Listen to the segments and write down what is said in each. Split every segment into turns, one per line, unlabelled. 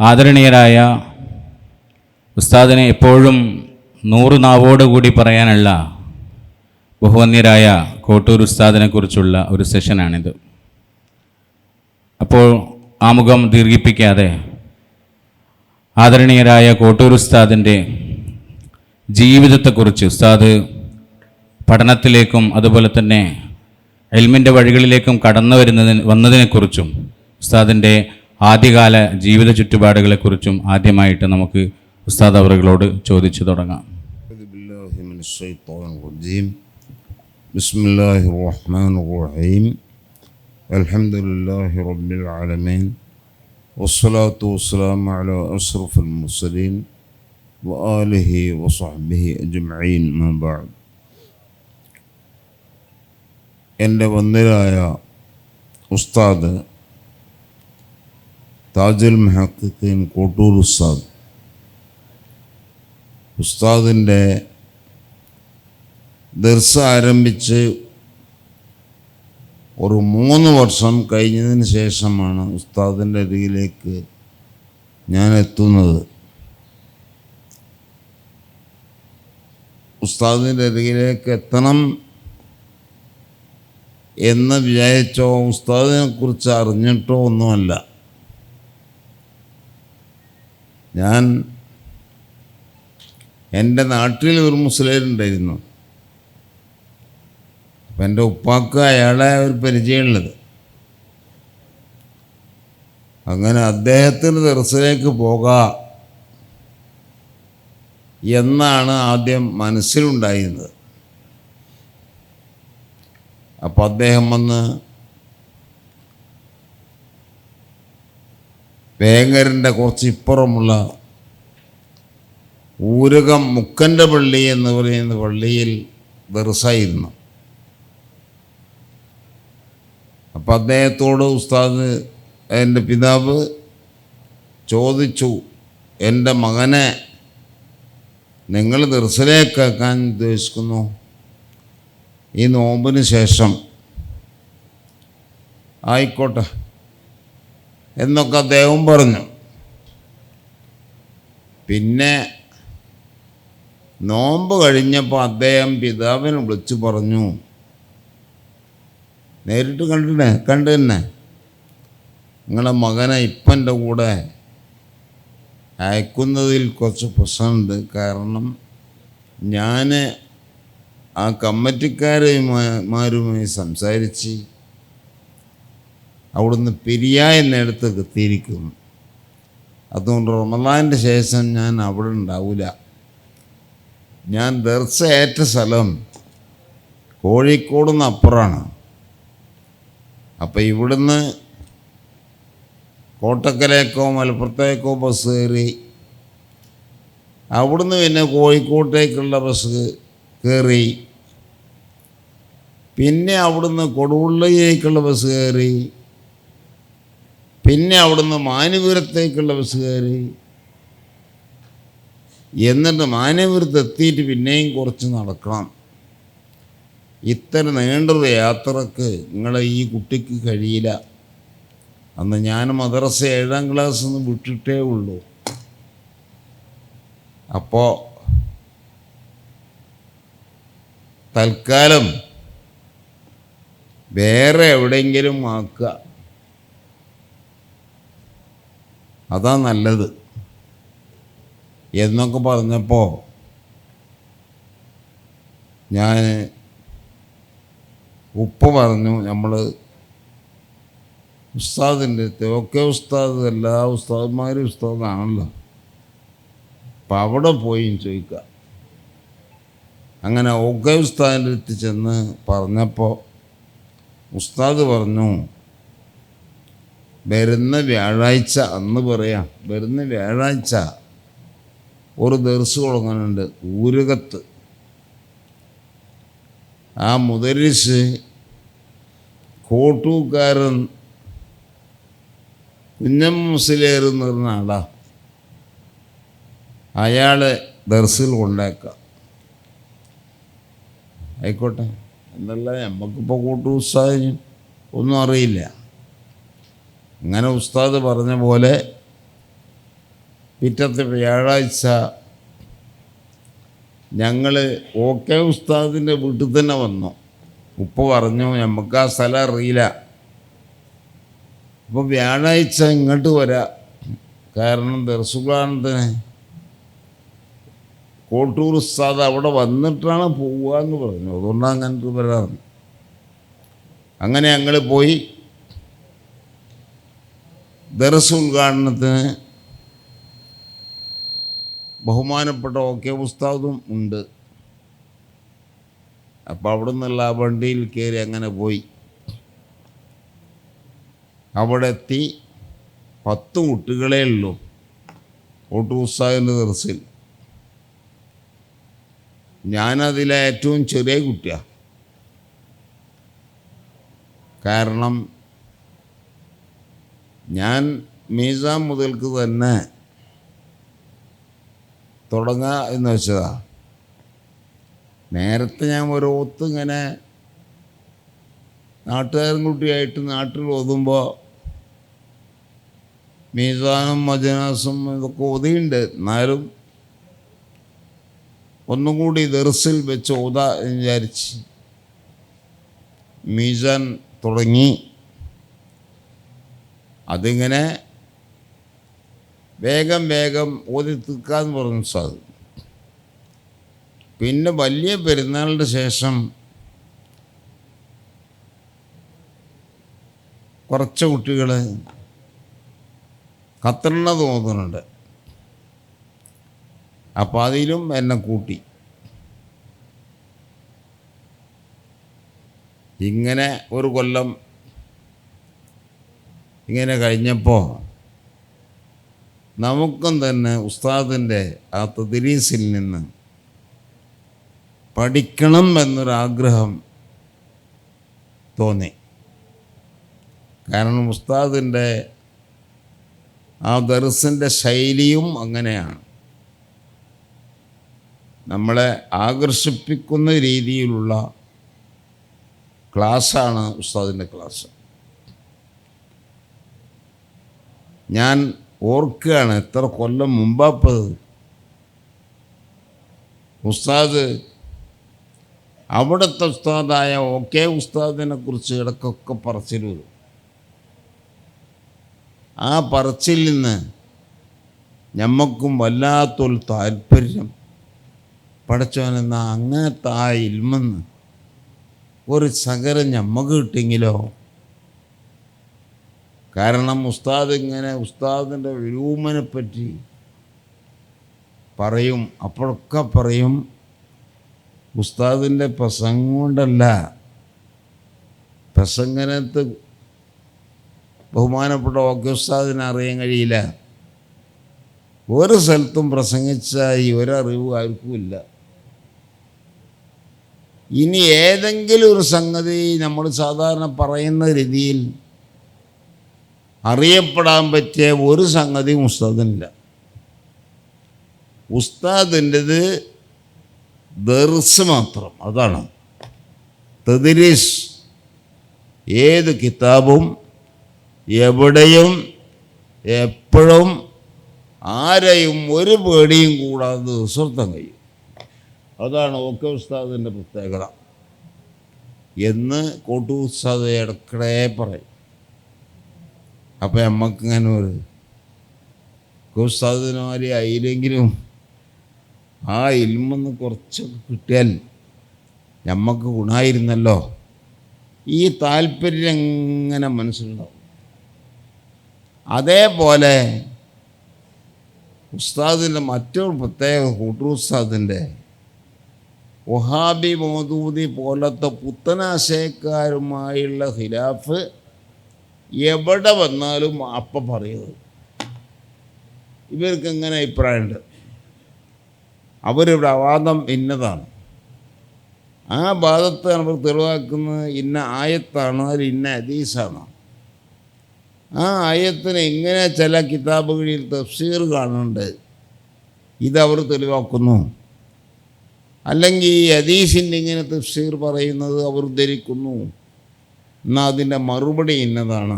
ആദരണീയരായ ഉസ്താദിനെ എപ്പോഴും 100 നാവോടുകൂടി പറയാനുള്ള ബഹുവന്യരായ കോട്ടൂർ ഉസ്താദിനെ കുറിച്ചുള്ള ഒരു സെഷനാണിത്. അപ്പോൾ ആമുഖം ദീർഘിപ്പിക്കാതെ ആദരണീയരായ കോട്ടൂർ ഉസ്താദിൻ്റെ ജീവിതത്തെക്കുറിച്ച്, ഉസ്താദ് പഠനത്തിലേക്കും അതുപോലെ തന്നെ ഇൽമിൻ്റെ വഴികളിലേക്കും വന്നതിനെക്കുറിച്ചും ഉസ്താദിൻ്റെ ആദ്യകാല ജീവിത ചുറ്റുപാടുകളെക്കുറിച്ചും ആദ്യമായിട്ട് നമുക്ക് ഉസ്താദ് അവറുകളോട് ചോദിച്ചു തുടങ്ങാം.
ബിസ്മില്ലാഹിർ റഹ്മാനിർ റഹീം. അൽഹംദുലില്ലാഹി റബ്ബിൽ ആലമീൻ. വസ്സലാത്തു വസ്സലാമു അലാ അഷ്റഫിൽ മുർസലീൻ വആലിഹി വസഹ്ബിഹി അജ്മഈൻ. മാ ബഅദ്. എൻ്റെ വന്ദരായ ഉസ്താദ് താജുൽ മുഹഖഖീൻ കോട്ടൂർ ഉസ്താദിൻ്റെ ദർസ് ആരംഭിച്ച് ഒരു 3 വർഷം കഴിഞ്ഞതിന് ശേഷമാണ് ഉസ്താദിൻ്റെ അരികിലേക്ക് ഞാൻ എത്തുന്നത്. ഉസ്താദിൻ്റെ അരികിലേക്ക് എത്തണം എന്ന് വിചാരിച്ചോ ഉസ്താദിനെ കുറിച്ച് അറിഞ്ഞിട്ടോ ഒന്നുമല്ല. ഞാൻ എൻ്റെ നാട്ടിൽ ഒരു മുസ്ലിമുണ്ടായിരുന്നു. അപ്പം എൻ്റെ ഉപ്പാക്ക് അയാളെ ഒരു പരിചയമുള്ളത്. അങ്ങനെ അദ്ദേഹത്തിൻ്റെ ദർസിലേക്ക് പോകാം എന്നാണ് ആദ്യം മനസ്സിലുണ്ടായിരുന്നത്. അപ്പോൾ അദ്ദേഹം വന്ന് വേങ്ങരൻ്റെ കുറച്ച് ഇപ്പുറമുള്ള ഊരകം മുക്കൻ്റെ പള്ളി എന്ന് പറയുന്ന പള്ളിയിൽ ദർസായിരുന്നു. അപ്പം അദ്ദേഹത്തോട് ഉസ്താദ്, എൻ്റെ പിതാവ് ചോദിച്ചു, എൻ്റെ മകനെ നിങ്ങൾ ദർസിലേക്കാക്കാൻ ഉദ്ദേശിക്കുന്നു ഈ നോമ്പിന് ശേഷം. ആയിക്കോട്ടെ എന്നൊക്കെ അദ്ദേഹം പറഞ്ഞു. പിന്നെ നോമ്പ് കഴിഞ്ഞപ്പോൾ അദ്ദേഹം പിതാവിനെ വിളിച്ചു പറഞ്ഞു, നേരിട്ട് കണ്ടു തന്നെ, നിങ്ങളെ മകനെ ഇപ്പം എൻ്റെ കൂടെ അയക്കുന്നതിൽ കുറച്ച് പ്രശ്നമുണ്ട്. കാരണം ഞാൻ ആ കമ്മിറ്റിക്കാരുമായി സംസാരിച്ച് അവിടുന്ന് പിരിയായെന്നെടുത്ത് എത്തിയിരിക്കുന്നു. അതുകൊണ്ട് റമദാനിൻ്റെ ശേഷം ഞാൻ അവിടെ ഉണ്ടാവില്ല. ഞാൻ ദർസ ഏറ്റ സ്ഥലം കോഴിക്കോട് നിന്ന് അപ്പുറമാണ്. അപ്പം ഇവിടുന്ന് കോട്ടക്കലേക്കോ മലപ്പുറത്തേക്കോ ബസ് കയറി അവിടുന്ന് പിന്നെ കോഴിക്കോട്ടേക്കുള്ള ബസ് കയറി പിന്നെ അവിടുന്ന് കൊടുവള്ളിയിലേക്കുള്ള ബസ് കയറി പിന്നെ അവിടുന്ന് മാനവപുരത്തേക്കുള്ള ബസ് കയറി എന്നിട്ട് മാനവപുരത്ത് എത്തിയിട്ട് പിന്നെയും കുറച്ച് നടക്കണം. ഇത്ര നീണ്ടൊരു യാത്രക്ക് നിങ്ങളെ ഈ കുട്ടിക്ക് കഴിയില്ല. അന്ന് ഞാൻ മദ്രസ 7ാം ക്ലാസ്സിൽ നിന്ന് വിട്ടിട്ടേ ഉള്ളൂ. അപ്പോൾ തൽക്കാലം വേറെ എവിടെയെങ്കിലും ആക്കുക, അതാ നല്ലത് എന്നൊക്കെ പറഞ്ഞപ്പോൾ ഞാൻ ഉപ്പ പറഞ്ഞു, നമ്മൾ ഉസ്താദിൻ്റെ ഒക്കെ ഉസ്താദ് എല്ലാ ഉസ്താദന്മാരും ഉസ്താദാണല്ലോ, അപ്പം അവിടെ പോയി ചോദിക്കുക. അങ്ങനെ ഒക്കെ ഉസ്താദിൻ്റെ അടുത്ത് ചെന്ന് പറഞ്ഞപ്പോൾ ഉസ്താദ് പറഞ്ഞു, വരുന്ന വ്യാഴാഴ്ച, അന്ന് പറയാം, വരുന്ന വ്യാഴാഴ്ച ഒരു ദർസ് തുടങ്ങുന്നുണ്ട് ഊരകത്ത്. ആ മുദരിസ് കോട്ടൂക്കാരൻ കുഞ്ഞമ്മ മുസ്ലിയാർ എന്ന് പറഞ്ഞ ആളാ. അയാളെ ദർസിൽ കൊണ്ടാക്കാം. ആയിക്കോട്ടെ എന്നല്ല, നമുക്കിപ്പോൾ കോട്ടൂർ ഉസ്താദിന് ഒന്നും അറിയില്ല. അങ്ങനെ ഉസ്താദ് പറഞ്ഞ പോലെ പിറ്റത്തെ വ്യാഴാഴ്ച ഞങ്ങൾ ഓക്കെ ഉസ്താദിൻ്റെ വീട്ടിൽ തന്നെ വന്നു. ഉപ്പ പറഞ്ഞു നമുക്ക് ആ സ്ഥലം അറിയില്ല, അപ്പോൾ വ്യാഴാഴ്ച ഇങ്ങോട്ട് വരാം, കാരണം ദർസുഖാനന്ദന് കോട്ടൂർ ഉസ്താദ് അവിടെ വന്നിട്ടാണ് പോവുക എന്ന് പറഞ്ഞു. അതുകൊണ്ടാണ് അങ്ങനത്തെ വരാറ്. അങ്ങനെ ഞങ്ങൾ പോയി. ദർസ് ഉദ്ഘാടനത്തിന് ബഹുമാനപ്പെട്ട ഓക്കെ ഉസ്താദും ഉണ്ട്. അപ്പോൾ അവിടെ നിന്നുള്ള ആ വണ്ടിയിൽ കയറി അങ്ങനെ പോയി. അവിടെ എത്തി. 10 കുട്ടികളേ ഉള്ളൂ കോട്ടൂർ ഉസ്താദിൻ്റെ ദർസിൽ. ഞാനതിലെ ഏറ്റവും ചെറിയ കുട്ടിയാണ്. കാരണം ഞാൻ മീസാൻ മുതൽക്ക് തന്നെ തുടങ്ങുക എന്ന് വെച്ചതാണ്. നേരത്തെ ഞാൻ ഓരോത്ത് ഇങ്ങനെ നാട്ടുകാരൻ കുട്ടിയായിട്ട് നാട്ടിൽ ഓതുമ്പോൾ മീസാനും മജനാസും ഇതൊക്കെ ഓതിയുണ്ട്. എന്നാലും ഒന്നും കൂടി ദർസിൽ വെച്ച് ഓതാ എന്ന് വിചാരിച്ച് മീസാൻ തുടങ്ങി. അതിങ്ങനെ വേഗം വേഗം ഓതി തീർക്കാമെന്ന് പറഞ്ഞു സാധു. പിന്നെ വലിയ പെരുന്നാളിൻ്റെ ശേഷം കുറച്ച് കുട്ടികൾ ഖത്തറിനത് തോന്നുന്നുണ്ട്. അപ്പോൾ അതിലും എന്നെ കൂട്ടി. ഇങ്ങനെ ഒരു കൊല്ലം ഇങ്ങനെ കഴിഞ്ഞപ്പോൾ നമുക്കും തന്നെ ഉസ്താദിൻ്റെ ആ തദ്രീസിൽ നിന്ന് പഠിക്കണം എന്നൊരാഗ്രഹം തോന്നി. കാരണം ഉസ്താദിൻ്റെ ആ ദർസിൻ്റെ ശൈലിയും അങ്ങനെയാണ്. നമ്മളെ ആകർഷിപ്പിക്കുന്ന രീതിയിലുള്ള ക്ലാസ്സാണ് ഉസ്താദിൻ്റെ ക്ലാസ്. ഞാൻ ഓർക്കുകയാണ് എത്ര കൊല്ലം മുമ്പാപ്പത് ഉസ്താദ് അവിടുത്തെ ഉസ്താദായ ഓക്കെ ഉസ്താദിനെ കുറിച്ച് ഇടയ്ക്കൊക്കെ പറച്ചിൽ വരും. ആ പറച്ചിൽ നിന്ന് ഞമ്മക്കും വല്ലാത്തൊരു താല്പര്യം. പഠിച്ചവനെന്ന അങ്ങനത്തെ ആ ഇൽമെന്ന് ഒരു സകരം ഞമ്മക്ക് കിട്ടിയെങ്കിലോ. കാരണം ഉസ്താദ് ഇങ്ങനെ ഉസ്താദിൻ്റെ ഉലൂമിനെ പറ്റി പറയും. അപ്പോഴൊക്കെ പറയും ഉസ്താദിൻ്റെ പ്രസംഗം കൊണ്ടല്ല, പ്രസംഗനത്ത് ബഹുമാനപ്പെട്ട ഓക്കെ ഉസ്താദിനെ അറിയാൻ കഴിയില്ല. ഒരു സ്ഥലത്തും പ്രസംഗിച്ച ഈ ഒരറിവ് ആർക്കുമില്ല. ഇനി ഏതെങ്കിലും ഒരു സംഗതി നമ്മൾ സാധാരണ പറയുന്ന രീതിയിൽ അറിയപ്പെടാൻ പറ്റിയ ഒരു സംഗതിയും ഉസ്താദിനില്ല. ഉസ്താദിൻ്റെത് ദർസ് മാത്രം. അതാണ് തദ്രീസ്. ഏത് കിതാബും എവിടെയും എപ്പോഴും ആരെയും ഒരു പേടിയും കൂടാതെ ദർസുർത്താൻ കഴിയും. അതാണ് ഓക്കെ ഉസ്താദിൻ്റെ പ്രത്യേകത എന്ന് കോട്ടൂർ ഉസ്താദ് ഇടയ്ക്കിടെ പറയും. അപ്പം നമ്മക്കിങ്ങനെ ഒരു ഉസ്താദിനുമാരി ആയില്ലെങ്കിലും ആ ഇൽമെന്ന് കുറച്ചൊക്കെ കിട്ടിയാൽ നമുക്ക് ഗുണമായിരുന്നല്ലോ. ഈ താല്പര്യം എങ്ങനെ മനസ്സിലുണ്ടാവും. അതേപോലെ ഉസ്താദിൻ്റെ മറ്റൊരു പ്രത്യേക കോട്ടൂർ ഉസ്താദിൻ്റെ വഹാബി മൗദൂദി പോലത്തെ പുത്തനാശയക്കാരുമായുള്ള ഖിലാഫ് എവിടെ വന്നാലും അപ്പം പറയുന്നത്. ഇവർക്ക് എങ്ങനെ അഭിപ്രായമുണ്ട്, അവരുടെ വാദം ഇന്നതാണ്, ആ വാദത്തെ നമ്മൾ തെളിവാക്കുന്നത് ഇന്ന ആയത്താണ്, അതിൽ ഇന്ന ഹദീസാണ്. ആ ആയത്തിന് ഇങ്ങനെ ചില കിതാബുകളിൽ തഫ്സീർ കാണുന്നുണ്ട്, ഇതവർ തെളിവാക്കുന്നു. അല്ലെങ്കിൽ ഈ ഹദീസിൻ്റെ ഇങ്ങനെ തഫ്സീർ പറയുന്നത് അവർ ഉദ്ധരിക്കുന്നു, എന്നാൽ അതിൻ്റെ മറുപടി ഇന്നതാണ്.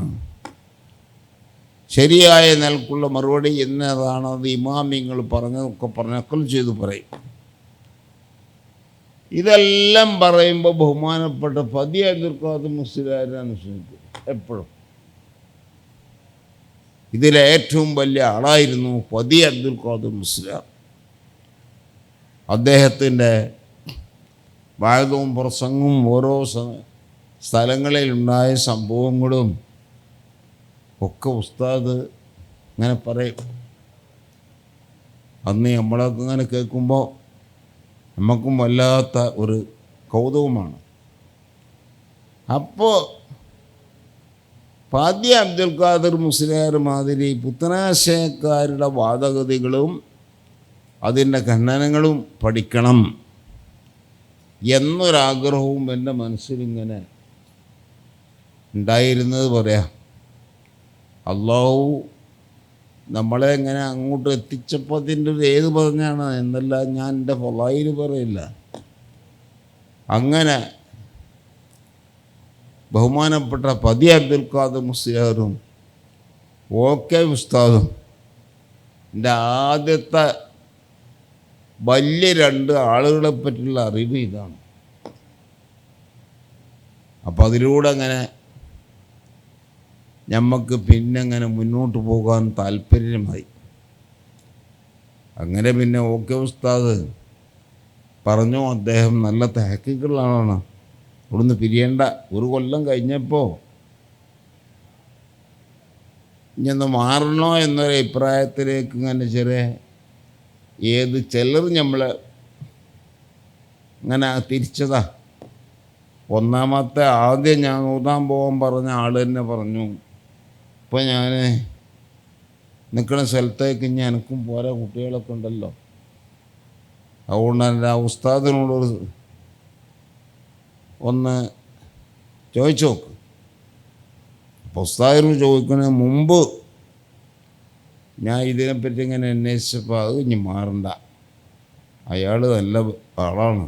ശരിയായ നിലക്കുള്ള മറുപടി എന്നതാണ്. അത് ഇമാമിങ്ങൾ പറഞ്ഞതൊക്കെ നക്കൽ ചെയ്തു പറയും. ഇതെല്ലാം പറയുമ്പോൾ ബഹുമാനപ്പെട്ട ഫതി അബ്ദുൽ ഖാദിർ മുസ്ലിയാരെ അനുസരിക്കും എപ്പോഴും. ഇതിലേറ്റവും വലിയ ആളായിരുന്നു ഫതി അബ്ദുൽ ഖാദിർ മുസ്ലിയാർ. അദ്ദേഹത്തിൻ്റെ വായതവും പ്രസംഗവും ഓരോ സ്ഥലങ്ങളിലുണ്ടായ സംഭവങ്ങളും ഒക്കെ ഉസ്താദ് ഇങ്ങനെ പറയും. അന്ന് നമ്മളൊക്കെ ഇങ്ങനെ കേൾക്കുമ്പോൾ നമുക്കും വല്ലാത്ത ഒരു കൗതുകമാണ്. അപ്പോൾ ഫതി അബ്ദുൽ ഖാദിർ മുസ്ലിയാർ മാതിരി പുത്തനാശയക്കാരുടെ വാദഗതികളും അതിൻ്റെ ഖണ്ഡനങ്ങളും പഠിക്കണം എന്നൊരാഗ്രഹവും എൻ്റെ മനസ്സിലിങ്ങനെ ഉണ്ടായിരുന്നത് പറയാം. അള്ളാഹു നമ്മളെ ഇങ്ങനെ അങ്ങോട്ട് എത്തിച്ചപ്പോൾ അതിൻ്റെ ഒരു ഏത് പറഞ്ഞാണ് എന്നല്ല, ഞാൻ എൻ്റെ ഫളായിൽ പറയില്ല. അങ്ങനെ ബഹുമാനപ്പെട്ട ഫതി അബ്ദുൽ ഖാദിർ മുസ്ലിയാരും ഓക്കെ ഉസ്താദും എൻ്റെ ആദ്യത്തെ വലിയ രണ്ട് ആളുകളെ പറ്റിയുള്ള അറിവ് ഇതാണ്. അപ്പം അതിലൂടെ അങ്ങനെ നമുക്ക് പിന്നെ അങ്ങനെ മുന്നോട്ട് പോകാൻ താല്പര്യമായി. അങ്ങനെ പിന്നെ ഓക്കെ ഉസ്താദ് പറഞ്ഞു, അദ്ദേഹം നല്ല തഹക്കീക്കുള്ള ആളാണ്, ഇവിടുന്ന് പിരിയേണ്ട. ഒരു കൊല്ലം കഴിഞ്ഞപ്പോൾ ഇനി മാറണോ എന്നൊരു അഭിപ്രായത്തിലേക്ക് ഇങ്ങനെ ചിലർ നമ്മളെ ഇങ്ങനെ തിരിച്ചതാ. ഒന്നാമത്തെ ആദ്യം ഞാൻ ഓതാൻ പോകാൻ പറഞ്ഞ ആൾ തന്നെ പറഞ്ഞു, ഇപ്പോൾ ഞാൻ നിൽക്കുന്ന സ്ഥലത്തേക്ക് ഇനി എനിക്കും പോരാ, കുട്ടികളൊക്കെ ഉണ്ടല്ലോ, അതുകൊണ്ട് എൻ്റെ ആ ഉസ്താദിനോട് ഒന്ന് ചോദിച്ചു നോക്ക്. അപ്പോൾ ഉസ്താദിനോട് ചോദിക്കുന്നതിന് മുമ്പ് ഞാൻ ഇതിനെപ്പറ്റി ഇങ്ങനെ അന്വേഷിച്ചപ്പോൾ അത് ഇനി മാറണ്ട, അയാൾ നല്ല ആളാണ്,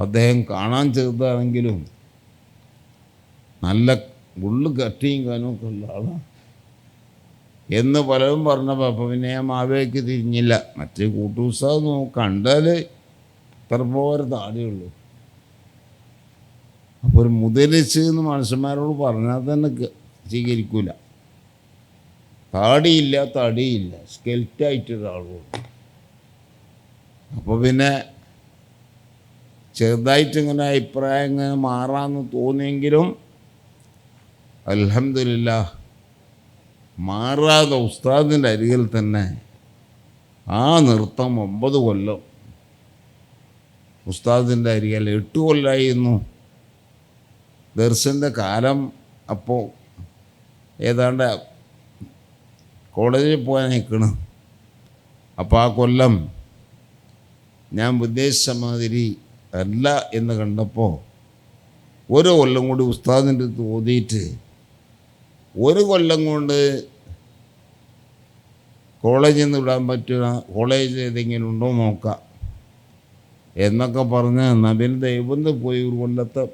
അദ്ദേഹം കാണാൻ ചെറുതാണെങ്കിലും നല്ല ഉള്ളു കട്ടിയും കാനൊക്കെ ഉള്ള ആളാണ് എന്ന് പലരും പറഞ്ഞപ്പോൾ അപ്പോൾ പിന്നെ ഞാൻ മാവേക്ക് തിരിഞ്ഞില്ല. മറ്റേ കൂട്ടുസാദ് കണ്ടാൽ ഇത്ര പോലെ താടിയുള്ളൂ. അപ്പോൾ ഒരു മുതലിച്ച് എന്ന് മനുഷ്യന്മാരോട് പറഞ്ഞാൽ തന്നെ സ്വീകരിക്കൂല. താടിയില്ല, തടിയില്ല, സ്കെൽറ്റായിട്ടൊരാളുണ്ട്. അപ്പോൾ പിന്നെ ചെറുതായിട്ടിങ്ങനെ അഭിപ്രായം ഇങ്ങനെ മാറാമെന്ന് തോന്നിയെങ്കിലും അൽഹംദുലില്ലാഹ് മാറാതെ ഉസ്താദിൻ്റെ അരികിൽ തന്നെ ആ നൃത്തം 9 കൊല്ലം ഉസ്താദിൻ്റെ അരികിൽ 8 കൊല്ലമായിരുന്നു ദർസിൻ്റെ കാലം. അപ്പോൾ ഏതാണ്ട് കോളേജിൽ പോകാൻ നിൽക്കണം. അപ്പോൾ ആ കൊല്ലം ഞാൻ ഉദ്ദേശിച്ച മാതിരി അല്ല എന്ന് കണ്ടപ്പോൾ ഒരു കൊല്ലം കൂടി ഉസ്താദിൻ്റെ അടുത്ത് ഓതിയിട്ട് 1 കൊല്ലം കൊണ്ട് കോളേജിൽ നിന്ന് വിടാൻ പറ്റുക, കോളേജ് ഏതെങ്കിലും ഉണ്ടോ നോക്കാം എന്നൊക്കെ പറഞ്ഞ് നബിന് ദൈവബന്ധം പോയി. 1 കൊല്ലത്തെ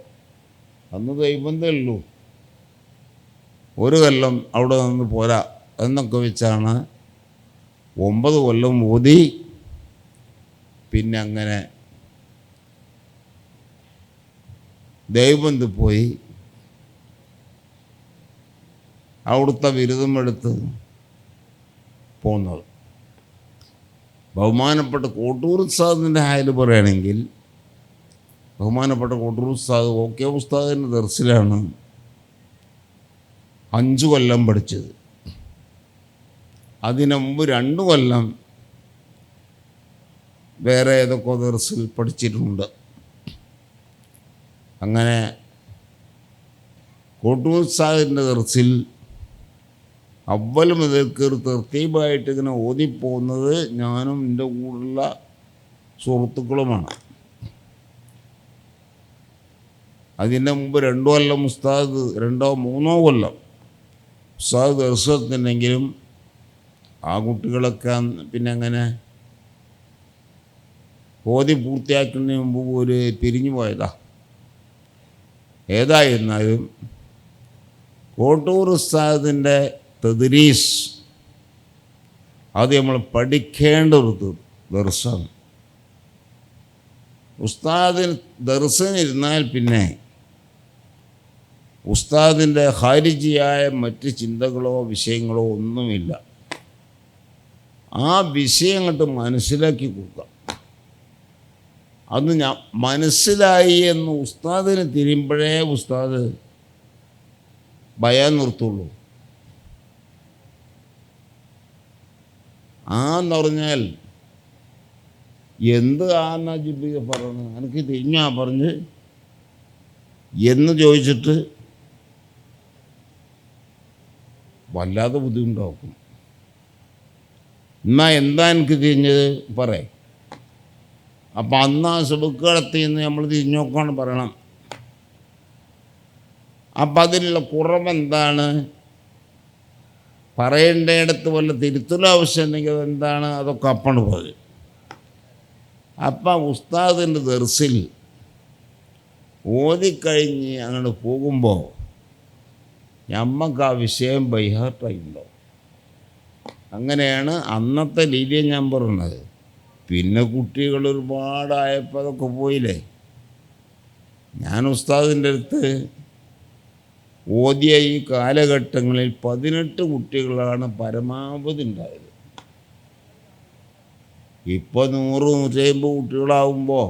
അന്ന് ദൈവബന്ധമേ ഉള്ളൂ, 1 കൊല്ലം അവിടെ നിന്ന് പോരാ എന്നൊക്കെ വെച്ചാണ് 9 കൊല്ലം ഓതി. പിന്നെ അങ്ങനെ ദൈവബന്ധം പോയി അവിടുത്തെ ബിരുദം എടുത്ത് പോകുന്നത്. ബഹുമാനപ്പെട്ട കോട്ടൂർ ഉസ്താദിൻ്റെ ഹാല് പറയുകയാണെങ്കിൽ, ബഹുമാനപ്പെട്ട കോട്ടൂർ ഉസ്താദ് ഓക്കെ ഉസ്താദിൻ്റെ ദർസിലാണ് 5 കൊല്ലം പഠിച്ചത്. അതിനു മുമ്പ് 2 കൊല്ലം വേറെ ഏതൊക്കെ ദർസിൽ പഠിച്ചിട്ടുണ്ട്. അങ്ങനെ കോട്ടൂർ ഉസ്താദിൻ്റെ ദർസിൽ അവ്വൽ മുതൽക്ക് ഒരു തർത്തീബായിട്ട് ഇങ്ങനെ ഓതിപ്പോകുന്നത് ഞാനും എൻ്റെ കൂടെയുള്ള സുഹൃത്തുക്കളുമാണ്. അതിൻ്റെ മുമ്പ് 2 കൊല്ലം ഉസ്താദ് 2 3 കൊല്ലം ഉസ്താദ് ദർശനത്തിനെങ്കിലും ആ കുട്ടികളൊക്കെ പിന്നെ അങ്ങനെ ഓതി പൂർത്തിയാക്കുന്നതിന് മുമ്പ് ഒരു പിരിഞ്ഞു പോയതാ. ഏതായിരുന്നാലും കോട്ടൂർ ഉസ്താദിൻ്റെ തദ്രീസ്, അത് നമ്മൾ പഠിക്കേണ്ട ഒരു ദർസാണ്. ഉസ്താദിന് ദർസിനിരുന്നാൽ പിന്നെ ഉസ്താദിൻ്റെ ഖാരിജിയായ മറ്റ് ചിന്തകളോ വിഷയങ്ങളോ ഒന്നുമില്ല. ആ വിഷയം അങ്ങോട്ട് മനസ്സിലാക്കി കൊടുക്കുക. അന്ന് ഞാൻ മനസ്സിലായി എന്ന് ഉസ്താദിന് തിരിയുമ്പോഴേ ഉസ്താദ് ബയാൻ നിർത്തുള്ളൂ. എന്ന് പറഞ്ഞാൽ എന്ത് ആന്നാ ജിബി പറഞ്ഞു, എനിക്ക് തിരിഞ്ഞാ പറഞ്ഞ് എന്ന് ചോദിച്ചിട്ട് വല്ലാതെ ബുദ്ധിമുട്ടാക്കും. എന്നാ എന്താ എനിക്ക് തിരിഞ്ഞത് പറയേ. അപ്പം അന്ന് ആ സുബുക്കടത്തിന്ന് നമ്മൾ തിരിഞ്ഞു നോക്കാണ് പറയണം. അപ്പം അതിലുള്ള കുറവെന്താണ്, പറയേണ്ടയിടത്ത് വല്ല തിരുത്തലും ആവശ്യമുണ്ടെങ്കിൽ അതെന്താണ്, അതൊക്കെ അപ്പാണ് പോയത്. അപ്പം ഉസ്താദിൻ്റെ ദർസിൽ ഓതിക്കഴിഞ്ഞ് അങ്ങോട്ട് പോകുമ്പോൾ ഞമ്മക്ക് ആ വിഷയം ബൈഹാർട്ടായിട്ടുണ്ടാവും. അങ്ങനെയാണ് അന്നത്തെ രീതിയെ ഞാൻ പറയുന്നത്. പിന്നെ കുട്ടികൾ ഒരുപാടായപ്പോൾ അതൊക്കെ പോയില്ലേ. ഞാൻ ഉസ്താദിൻ്റെ അടുത്ത് ഓതിയ ഈ കാലഘട്ടങ്ങളിൽ 18 കുട്ടികളാണ് പരമാവധി ഉണ്ടായത്. ഇപ്പോൾ 100-150 കുട്ടികളാവുമ്പോൾ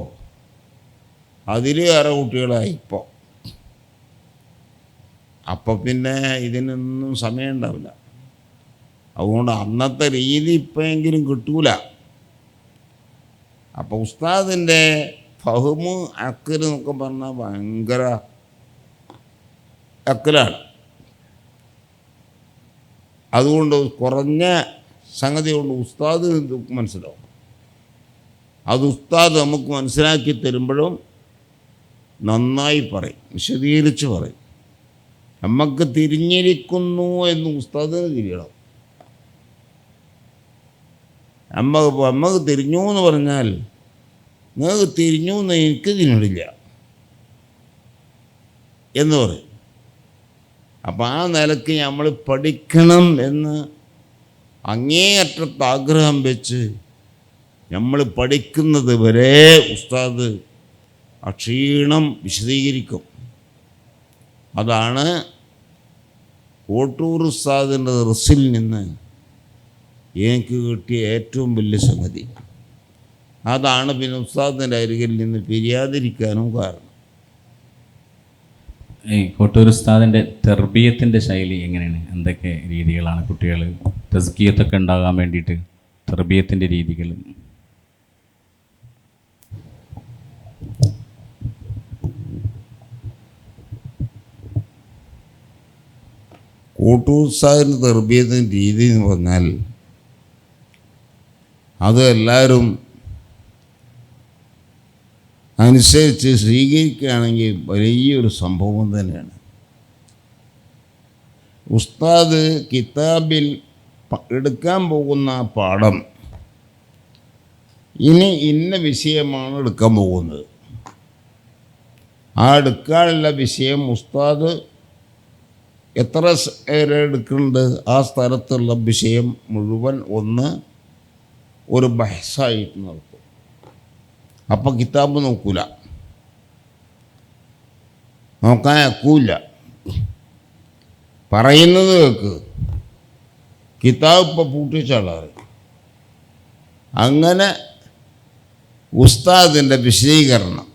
അതിലേറെ കുട്ടികളായി ഇപ്പോൾ. അപ്പം പിന്നെ ഇതിനൊന്നും സമയം ഉണ്ടാവില്ല. അതുകൊണ്ട് അന്നത്തെ രീതി ഇപ്പോഴെങ്കിലും കിട്ടൂല. അപ്പോൾ ഉസ്താദിൻ്റെ ഫഹ്മ് അക്കൽ എന്നൊക്കെ പറഞ്ഞാൽ ഭയങ്കര അക്കലാണ്. അതുകൊണ്ട് കുറഞ്ഞ സംഗതി കൊണ്ട് ഉസ്താദ് മനസ്സിലാവും. അത് ഉസ്താദ് നമുക്ക് മനസ്സിലാക്കി തരുമ്പോഴും നന്നായി പറയും, വിശദീകരിച്ച് പറയും. നമുക്ക് തിരിഞ്ഞിരിക്കുന്നു എന്ന് ഉസ്താദിന് തിരിയണം. നമുക്ക് തിരിഞ്ഞു എന്ന് പറഞ്ഞാൽ നിങ്ങൾക്ക് തിരിഞ്ഞു എന്ന് എനിക്ക് തിരിഞ്ഞില്ല എന്ന് പറയും. അപ്പം ആ നിലയ്ക്ക് നമ്മൾ പഠിക്കണം എന്ന് അങ്ങേയറ്റത്ത് ആഗ്രഹം വെച്ച് നമ്മൾ പഠിക്കുന്നത് വരെ ഉസ്താദ് അക്ഷീണം വിശദീകരിക്കും. അതാണ് കോട്ടൂർ ഉസ്താദിൻ്റെ ദർസിൽ നിന്ന് എനിക്ക് കിട്ടിയ ഏറ്റവും വലിയ സംഗതി. അതാണ് പിന്നെ ഉസ്താദിൻ്റെ അരികിൽ നിന്ന് പിരിയാതിരിക്കാനും കാരണം.
ഈ കോട്ടൂർ ഉസ്താദിൻ്റെ തെർബിയത്തിൻ്റെ ശൈലി എങ്ങനെയാണ്? എന്തൊക്കെ രീതികളാണ് കുട്ടികൾ തസ്കിയത്തൊക്കെ ഉണ്ടാകാൻ വേണ്ടിയിട്ട് തെർബിയത്തിൻ്റെ രീതികൾ?
കോട്ടൂർ ഉസ്താദിൻ്റെ തെർബിയത്തിൻ്റെ രീതി എന്ന് പറഞ്ഞാൽ അത് എല്ലാവരും അനുസരിച്ച് സ്വീകരിക്കുകയാണെങ്കിൽ വലിയൊരു സംഭവം തന്നെയാണ്. ഉസ്താദ് കിതാബിൽ എടുക്കാൻ പോകുന്ന പാഠം ഇനി ഇന്ന വിഷയമാണ് എടുക്കാൻ പോകുന്നത്. ആ എടുക്കാനുള്ള വിഷയം ഉസ്താദ് എത്ര എടുക്കുന്നുണ്ട് ആ സ്ഥലത്തുള്ള വിഷയം മുഴുവൻ ഒരു ബഹ്സായിട്ട് നടത്തും. അപ്പം കിതാബ് നോക്കൂല, നോക്കാൻ അക്കൂല, പറയുന്നത് കേൾക്ക്. കിതാബ് ഇപ്പോൾ പൂട്ടിച്ചാളാറ്. അങ്ങനെ ഉസ്താദിൻ്റെ വിശദീകരണം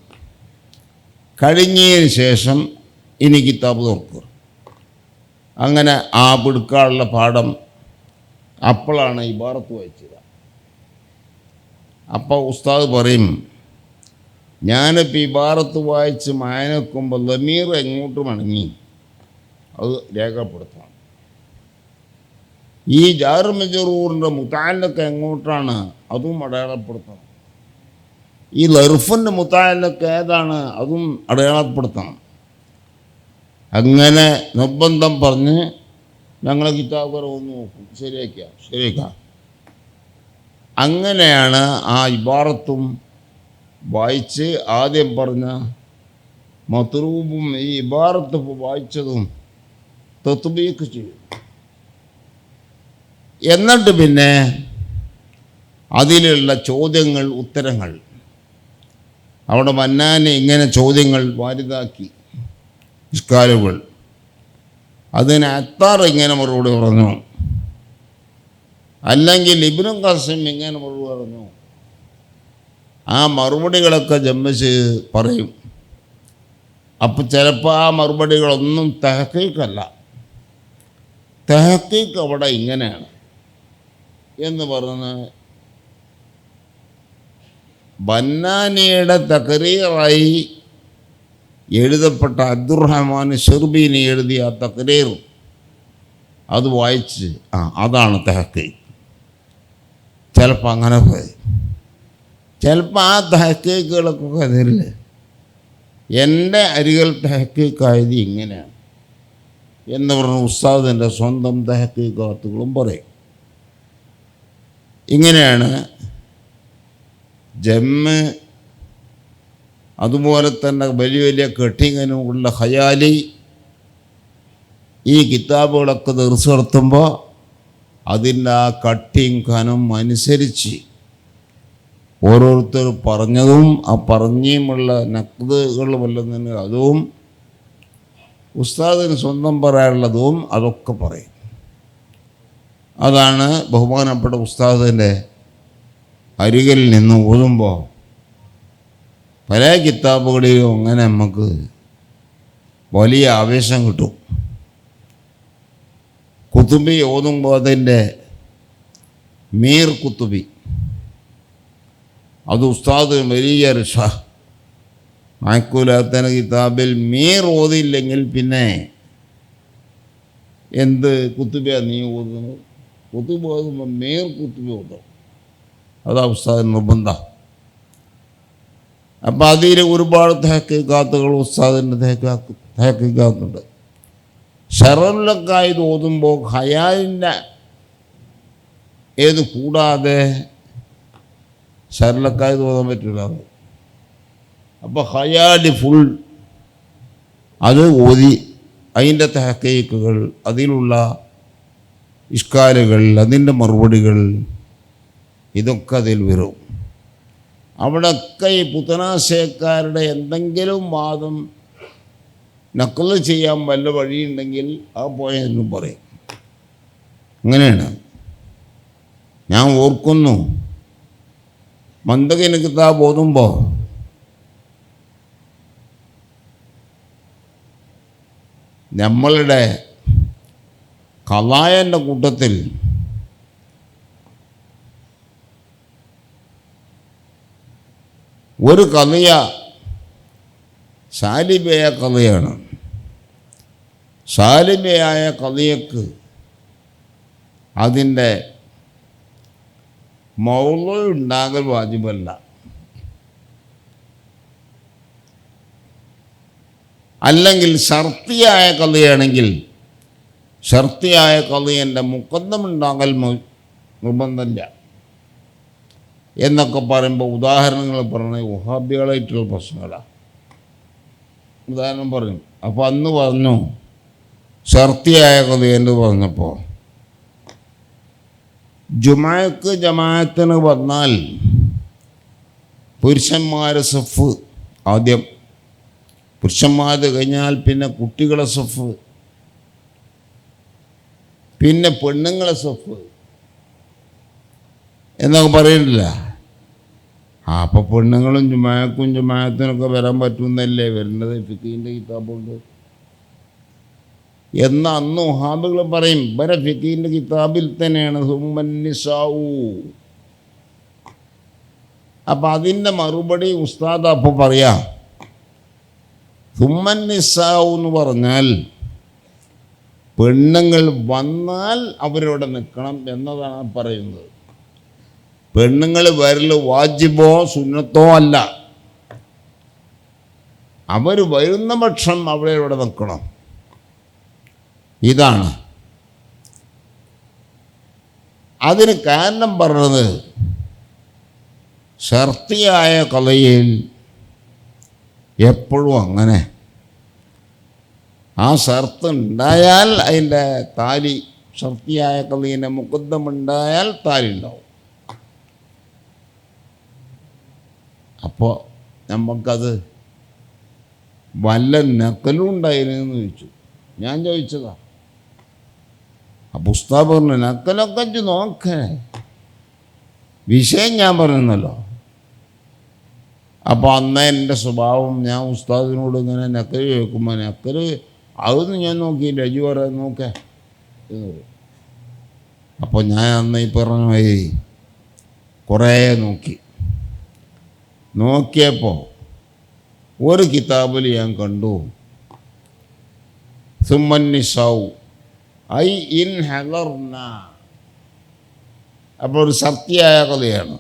കഴിഞ്ഞതിന് ശേഷം ഇനി കിതാബ് തുറക്കുക. അങ്ങനെ ആ പിടുക്കാനുള്ള പാഠം അപ്പോഴാണ് ഇബാറത്ത് വായിച്ചത്. അപ്പോൾ ഉസ്താദ് പറയും, ഞാനിപ്പോൾ ഇബാറത്ത് വായിച്ച് മായനക്കുമ്പോൾ ലമീർ എങ്ങോട്ട് മടങ്ങി അത് രേഖപ്പെടുത്തണം. ഈ ജാർ മജറൂറിൻ്റെ മുതഅല്ലഖ് എങ്ങോട്ടാണ് അതും അടയാളപ്പെടുത്തണം. ഈ ലർഫിൻ്റെ മുതഅല്ലഖ് ഏതാണ് അതും അടയാളപ്പെടുത്തണം. അങ്ങനെ നിർബന്ധം പറഞ്ഞ് ഞങ്ങൾ കിതാബ് ഒന്ന് നോക്കും, ശരിയാക്കാം. അങ്ങനെയാണ് ആ ഇബാറത്തും വായിച്ച് ആദ്യം പറഞ്ഞ മത്റൂബും ഈ ഇബാറത്ത് വായിച്ചതും തത്ബീഖ് ചെയ്യും. എന്നിട്ട് പിന്നെ അതിലുള്ള ചോദ്യങ്ങൾ ഉത്തരങ്ങൾ അവിടെ മന്നാനെ ഇങ്ങനെ ചോദ്യങ്ങൾ വാരിതാക്കി ഇഷ്കാലുകൾ. അതിന് അത്താർ ഇങ്ങനെ മറുപടി പറഞ്ഞു, അല്ലെങ്കിൽ ഇബ്നു ഖാസിം ഇങ്ങനെ മറുപടി പറഞ്ഞു. ആ മറുപടികളൊക്കെ ജമ്മിച്ച് പറയും. അപ്പം ചിലപ്പോൾ ആ മറുപടികളൊന്നും തഹ്ഖീഖല്ല, തഹ്ഖീഖ് അവിടെ ഇങ്ങനെയാണ് എന്ന് പറഞ്ഞ് ബന്നാനിയുടെ തഖരീറായി എഴുതപ്പെട്ട അബ്ദുറഹ്മാൻ ഷിർബീനി എഴുതിയ ആ തഖരീർ അത് വായിച്ച് അതാണ് തഹ്ഖീഖ്. ചിലപ്പോൾ അങ്ങനെ പോയി, ചിലപ്പോൾ ആ തഹ്ഖീഖുകളൊക്കെ അതില്ല. എൻ്റെ അരികൾ തഹ്ഖീഖായത് ഇങ്ങനെയാണ് എന്ന് പറഞ്ഞ ഉസ്താദിൻ്റെ സ്വന്തം തഹ്ഖീഖാത്തുകളും പറയും. ഇങ്ങനെയാണ് ജമ്മ്, അതുപോലെ തന്നെ വലിയ വലിയ കെട്ടിങ്ങനുമുള്ള ഖയാലി, ഈ കിതാബുകളൊക്കെ ദർസ് നടത്തുമ്പോൾ അതിൻ്റെ ആ കട്ടിയും കനം അനുസരിച്ച് ഓരോരുത്തർ പറഞ്ഞതും ആ പറഞ്ഞുമുള്ള നഖ്തുകൾ വല്ലതിന് അതും ഉസ്താദിന് സ്വന്തം പറയാനുള്ളതും അതൊക്കെ പറയും. അതാണ് ബഹുമാനപ്പെട്ട ഉസ്താദിൻ്റെ അരികിൽ നിന്ന് ഓതുമ്പോൾ പല കിതാബുകളിലും അങ്ങനെ നമുക്ക് വലിയ ആവേശം കിട്ടും. കുത്തുബി ഓതുമ്പോൾ അതിൻ്റെ മീർ കുത്തുബി അത് ഉസ്താദ് വലിയ റിഷ. മാക്കൂലാത്തന കിതാബിൽ മീർ ഓതില്ലെങ്കിൽ പിന്നെ എന്ത് കുത്തുബിയാണ് നീ ഓതുന്നത്? കുത്തുബി ഓതുമ്പോൾ മീർ കുത്തുബി ഓതും, അതാ ഉസ്താദിന് നിർബന്ധം. അപ്പം അതിൽ ഒരുപാട് തഹ്ഖീഖാത്തുകൾ ഉസ്താദിൻ്റെ തഹ്ഖീഖാത്തുണ്ട്. ഷററുലക്കായത് ഓതുമ്പോൾ ഖയാലിൻ്റെ ഏത് കൂടാതെ ഷററുലക്കായത് ഓതാൻ പറ്റില്ല. അപ്പോൾ ഖയാലി ഫുൾ അത് ഓതി അതിൻ്റെ തഹ്ഖീഖുകൾ, അതിലുള്ള ഇഷ്കാലുകൾ, അതിൻ്റെ മറുപടികൾ, ഇതൊക്കെ അതിൽ വരും. അവിടെയൊക്കെ ഈ പുത്തനാശയക്കാരുടെ എന്തെങ്കിലും വാദം നഖ്ല് ചെയ്യാൻ വല്ല വഴിയുണ്ടെങ്കിൽ ആ പോയെന്നും പറയും. അങ്ങനെയാണ്. ഞാൻ ഓർക്കുന്നു, മന്തകിന് കിതാബ് ഓതുമ്പോൾ നമ്മളുടെ ഖളായൻ്റെ കൂട്ടത്തിൽ ഒരു കഥയ സാലിബയായ കഥയാണ്. സാലിബയായ കഥയ്ക്ക് അതിൻ്റെ മൗളു ഉണ്ടാകൽ വാജിബല്ല. അല്ലെങ്കിൽ ഷർത്തിയായ കഥയാണെങ്കിൽ ഷർത്തിയായ കഥയൻ്റെ മുഖദ്ദമുണ്ടാകൽ നിർബന്ധമില്ല എന്നൊക്കെ പറയുമ്പോൾ ഉദാഹരണങ്ങൾ പറഞ്ഞ വഹാബികളായിട്ടുള്ള പ്രശ്നങ്ങളാണ്. ഉദാഹരണം പറയും. അപ്പോൾ അന്ന് പറഞ്ഞു ഷർത്തിയായ കഥ എന്ന് പറഞ്ഞപ്പോൾ ജുമാക്ക് ജമാഅത്തിന് വന്നാൽ പുരുഷന്മാരെ സഫ് ആദ്യം, പുരുഷന്മാർ കഴിഞ്ഞാൽ പിന്നെ കുട്ടികളെ സഫ്, പിന്നെ പെണ്ണുങ്ങളെ സഫ് എന്നൊക്കെ പറയുന്നില്ല. അപ്പോൾ പെണ്ണുങ്ങളും ജുമാഅത്തിനൊക്കെ വരാൻ പറ്റുമെന്നല്ലേ വരുന്നത്, ഫിഖീൻ്റെ കിതാബുണ്ട് എന്ന് അന്ന് വഹാബികൾ പറയും. ഇവരെ ഫിഖീൻ്റെ കിതാബിൽ തന്നെയാണ് സുമ്മന്നിസാവു. അപ്പം അതിൻ്റെ മറുപടി ഉസ്താദ് അപ്പോൾ പറയാം, സുമ്മന്നിസാവു എന്ന് പറഞ്ഞാൽ പെണ്ണുങ്ങൾ വന്നാൽ അവരോട് നിൽക്കണം എന്നതാണ് പറയുന്നത്. പെണ്ണുങ്ങൾ വരൽ വാജിബോ സുന്നത്തോ അല്ല, അവർ വരുന്ന പക്ഷം അവരോട് നിൽക്കണം. ഇതാണ് അതിന് കാരണം പറഞ്ഞത്. ഷർത്തിയായ കലയിൽ എപ്പോഴും അങ്ങനെ ആ ഷർത്ത് ഉണ്ടായാൽ അതിൻ്റെ താലി ഷർത്തിയായ ഖദീൻ്റെ മുഖദ്ദമുണ്ടായാൽ താലുണ്ടാവും. അപ്പോൾ നമുക്കത് വല്ല നക്കലും ഉണ്ടായിരുന്നെന്ന് ചോദിച്ചു. ഞാൻ ചോദിച്ചതാ. അപ്പോൾ ഉസ്താദ് പറഞ്ഞു നക്കലൊക്കെ ഇജ്ജ് നോക്കേ, വിഷയം ഞാൻ പറയുന്നല്ലോ. അപ്പോൾ അന്ന് എൻ്റെ സ്വഭാവം, ഞാൻ ഉസ്താദിനോട് ഇങ്ങനെ നക്കൽ ചോദിക്കുമ്പോൾ നക്കൽ അതൊന്നും ഞാൻ നോക്കിയില്ല, ഇജ്ജ് പറയാൻ നോക്കേ എന്ന് പറയും. അപ്പോൾ ഞാൻ അന്ന് ഈ പറഞ്ഞ വഴി കുറേ നോക്കിയപ്പോൾ ഒരു കിതാബിൽ ഞാൻ കണ്ടു സുമ്മന്നിസാവു ഐ ഇൻ ഹലർന. അപ്പോൾ ഒരു സത്യമായ കഥയാണ്.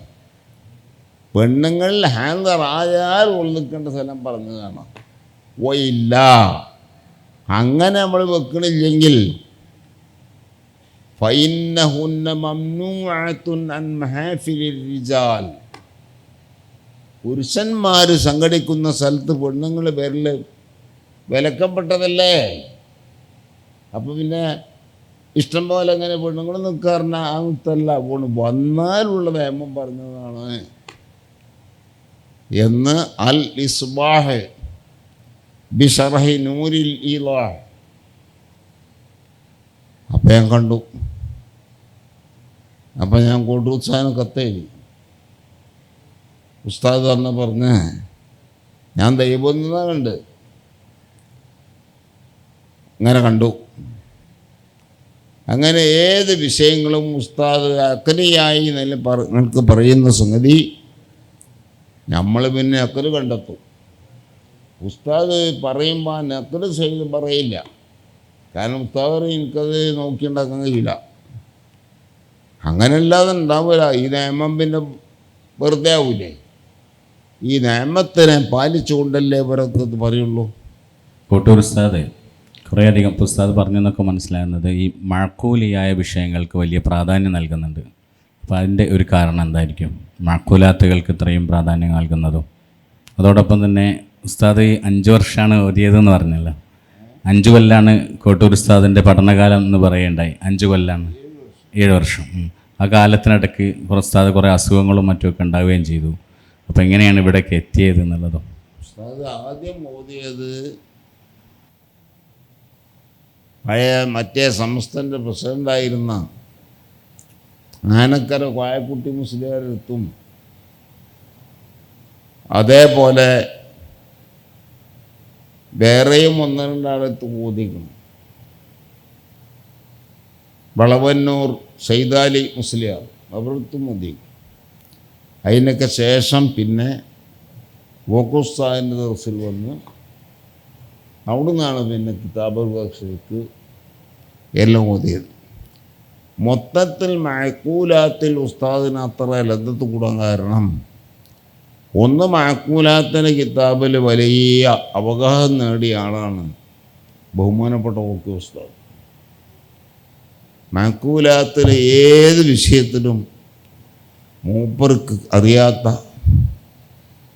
പെണ്ണുങ്ങളിൽ ഹാൻഡറായാൽ ഒളിക്കേണ്ട സ്ഥലം പറഞ്ഞതാണ്. ഓ ഇല്ല, അങ്ങനെ നമ്മൾ വെക്കണില്ലെങ്കിൽ ഫൈന്നഹുന്ന മംനൂഅത്തുൻ അൻ മഹാഫിലിർ റിജാൽ. പുരുഷന്മാർ സംഘടിക്കുന്ന സ്ഥലത്ത് പെണ്ണുങ്ങളുടെ പേരിൽ വിലക്കപ്പെട്ടതല്ലേ. അപ്പോൾ പിന്നെ ഇഷ്ടം പോലെ അങ്ങനെ പെണ്ണുങ്ങൾ നിൽക്കാറുണ്ട്. അങ്ങനത്തല്ല പോണ്, വന്നാലുള്ള നിയമം പറഞ്ഞതാണ് എന്ന് അൽ ഇസ്ബാഹ് ബിശറഹി നൂരിൽ ഈളാഹ്. അപ്പം ഞാൻ കണ്ടു. അപ്പം ഞാൻ കോട്ടൂസാന് കത്തെഴുതി. ഉസ്താദ് പറഞ്ഞ് ഞാൻ ദൈവബന്ധത അങ്ങനെ കണ്ടു. അങ്ങനെ ഏത് വിഷയങ്ങളും ഉസ്താദ് അക്കലിയായി നിനക്ക് പറയുന്ന സംഗതി നമ്മൾ പിന്നെ അക്കല് കണ്ടെത്തും. ഉസ്താദ് പറയുമ്പോൾ നക്കല് ചെയ്ത് പറയില്ല. കാരണം ഉസ്താദ് എനിക്കത് നോക്കിയുണ്ടാക്കാൻ കഴിയില്ല. അങ്ങനെയല്ലാതെ ഉണ്ടാവില്ല. ഈ നിയമം പിന്നെ വെറുതെ ആവൂലേ. ഈ നിയമത്തിനെ പാലിച്ചുകൊണ്ടല്ലേ ഇവരൊക്കെ ഇത് പറയുള്ളൂ.
കോട്ടൂർ ഉസ്താദ് കുറേയധികം ഉസ്താദ് പറഞ്ഞെന്നൊക്കെ മനസ്സിലാകുന്നത് ഈ മഴക്കൂലിയായ വിഷയങ്ങൾക്ക് വലിയ പ്രാധാന്യം നൽകുന്നുണ്ട്. അപ്പോൾ അതിൻ്റെ ഒരു കാരണം എന്തായിരിക്കും മഴക്കൂലാത്തുകൾക്ക് ഇത്രയും പ്രാധാന്യം നൽകുന്നതും? അതോടൊപ്പം തന്നെ ഉസ്താദ് 5 വർഷമാണ് ഓതിയതെന്ന് പറഞ്ഞല്ലോ. 5 കൊല്ലാണ് കോട്ടൂർ ഉസ്താദിൻ്റെ പഠനകാലം എന്ന് പറയേണ്ടായി. 5 കൊല്ലാണ്, 7 വർഷം. ആ കാലത്തിനിടയ്ക്ക് ഉസ്താദ് കുറേ അസുഖങ്ങളും മറ്റുമൊക്കെ ഉണ്ടാവുകയും ചെയ്തു. അപ്പോൾ എങ്ങനെയാണ് ഇവിടേക്ക് എത്തിയത് എന്നുള്ളതോ?
ഉസ്താദ് ആദ്യം ഓതിയത് പഴയ മറ്റേ സംസ്ഥൻ്റെ പ്രസിഡൻ്റായിരുന്ന ആനക്കര കോയക്കുട്ടി മുസ്ലിയാരെടുത്തും അതേപോലെ വേറെയും 1-2 ആളെടുത്ത് ഓതിക്കണം. വളവന്നൂർ സൈദാലി മുസ്ലിയാർ അവരടുത്തും ഓതിക്കണം. അതിനൊക്കെ ശേഷം പിന്നെ വോക്കുസ്താദിൻ്റെ ദർസിൽ വന്ന് അവിടെ നിന്നാണ് പിന്നെ കിതാബുൽ ബഖ്ഷിക്ക് എല്ലാം ഓതിയത്. മൊത്തത്തിൽ മഅഖൂലാത്തിൽ ഉസ്താദിന് അത്ര ലദ്ദത്ത് കൂടാൻ കാരണം ഒന്ന്, മഅഖൂലാത്തിൻ്റെ കിതാബിൽ വലിയ അവഗാഹം നേടിയ ആളാണ് ബഹുമാനപ്പെട്ട വോക്കി ഉസ്താദ്. മഅഖൂലാത്തിൽ ഏത് വിഷയത്തിലും മൂപ്പർക്ക് അറിയാത്ത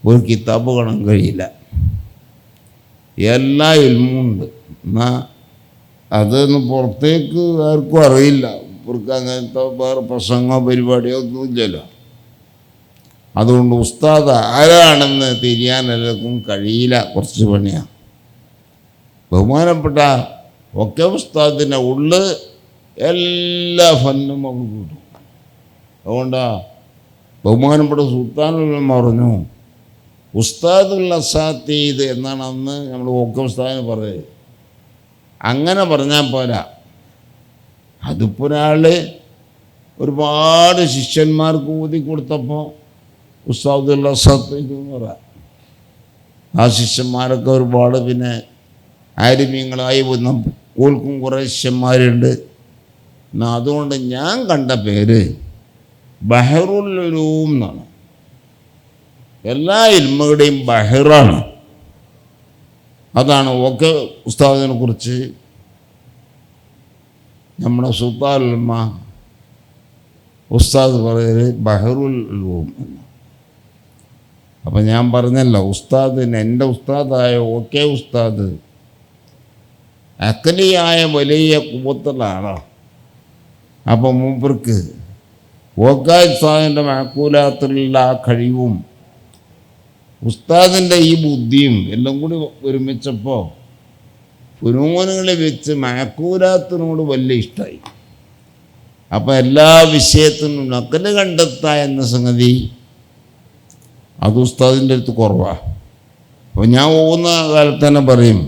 ഒരു കിതാബ് കാണാൻ കഴിയില്ല. എല്ലാ ഇൽമുണ്ട്. എന്നാൽ അതൊന്നും പുറത്തേക്ക് ആർക്കും അറിയില്ല. ഇവർക്ക് അങ്ങനത്തെ വേറെ പ്രസംഗമോ പരിപാടിയോ ഒന്നുമില്ലല്ലോ. അതുകൊണ്ട് ഉസ്താദ് ആരാണെന്ന് തിരിയാൻ എല്ലാവർക്കും കഴിയില്ല, കുറച്ച് പണിയാണ്. ബഹുമാനപ്പെട്ട ഒക്കെ ഉസ്താദിൻ്റെ ഉള്ളിൽ എല്ലാ ഫന്നും അവിടെ കിട്ടും. അതുകൊണ്ടാണ് ബഹുമാനപ്പെട്ട സുൽത്താനുൽ പറഞ്ഞു ഉസ്താദുൽ അസാത്തീദ് എന്നാണ് അന്ന് നമ്മൾ ഒക്കെ ഉസ്താദിന് പറയുന്നത്. അങ്ങനെ പറഞ്ഞാൽ പോരാ. അതിപ്പോൾ ഒരാൾ ഒരുപാട് ശിഷ്യന്മാർക്ക് ഊതി കൊടുത്തപ്പോൾ ഉസ്താദുൽ അസാത്തീദ് എന്ന് പറയാം. ആ ശിഷ്യന്മാരൊക്കെ ഒരുപാട് പിന്നെ ആരിമ്യങ്ങളായി വന്ന ഓൾക്കും കുറേ ശിഷ്യന്മാരുണ്ട്. എന്നാൽ അതുകൊണ്ട് ഞാൻ കണ്ട പേര് ബഹറുൽ ഉലൂം എന്നാണ്. എല്ലാ ഇൽമുകളുടെയും ബഹറാണ്. അതാണ് ഒക്കെ ഉസ്താദിനെ കുറിച്ച് നമ്മുടെ സുൽത്താനുൽ ഉലമ ഉസ്താദ് പറയുന്നത് ബഹറുൽ ഉലൂം എന്ന്. അപ്പം ഞാൻ പറഞ്ഞല്ലോ, ഉസ്താദിന് എൻ്റെ ഉസ്താദായ ഒക്കെ ഉസ്താദ് അക്കലിയായ വലിയ കുവ്വത്തുള്ള ആളാണ്. അപ്പം മൂപ്പർക്ക് വോക്കായ് ഉസ്താദിൻ്റെ മഅഖൂലാത്തിലുള്ള ആ കഴിവും ഉസ്താദിൻ്റെ ഈ ബുദ്ധിയും എല്ലാം കൂടി ഒരുമിച്ചപ്പോൾ ഫുനൂനുകളെ വെച്ച് മഅഖൂലാത്തിനോട് വലിയ ഇഷ്ടമായി. അപ്പം എല്ലാ വിഷയത്തിനും നക്കല് കണ്ടെത്തുക എന്ന സംഗതി അത് ഉസ്താദിൻ്റെ അടുത്ത് കുറവാണ്. അപ്പോൾ ഞാൻ പോകുന്ന കാലത്ത് തന്നെ പറയും,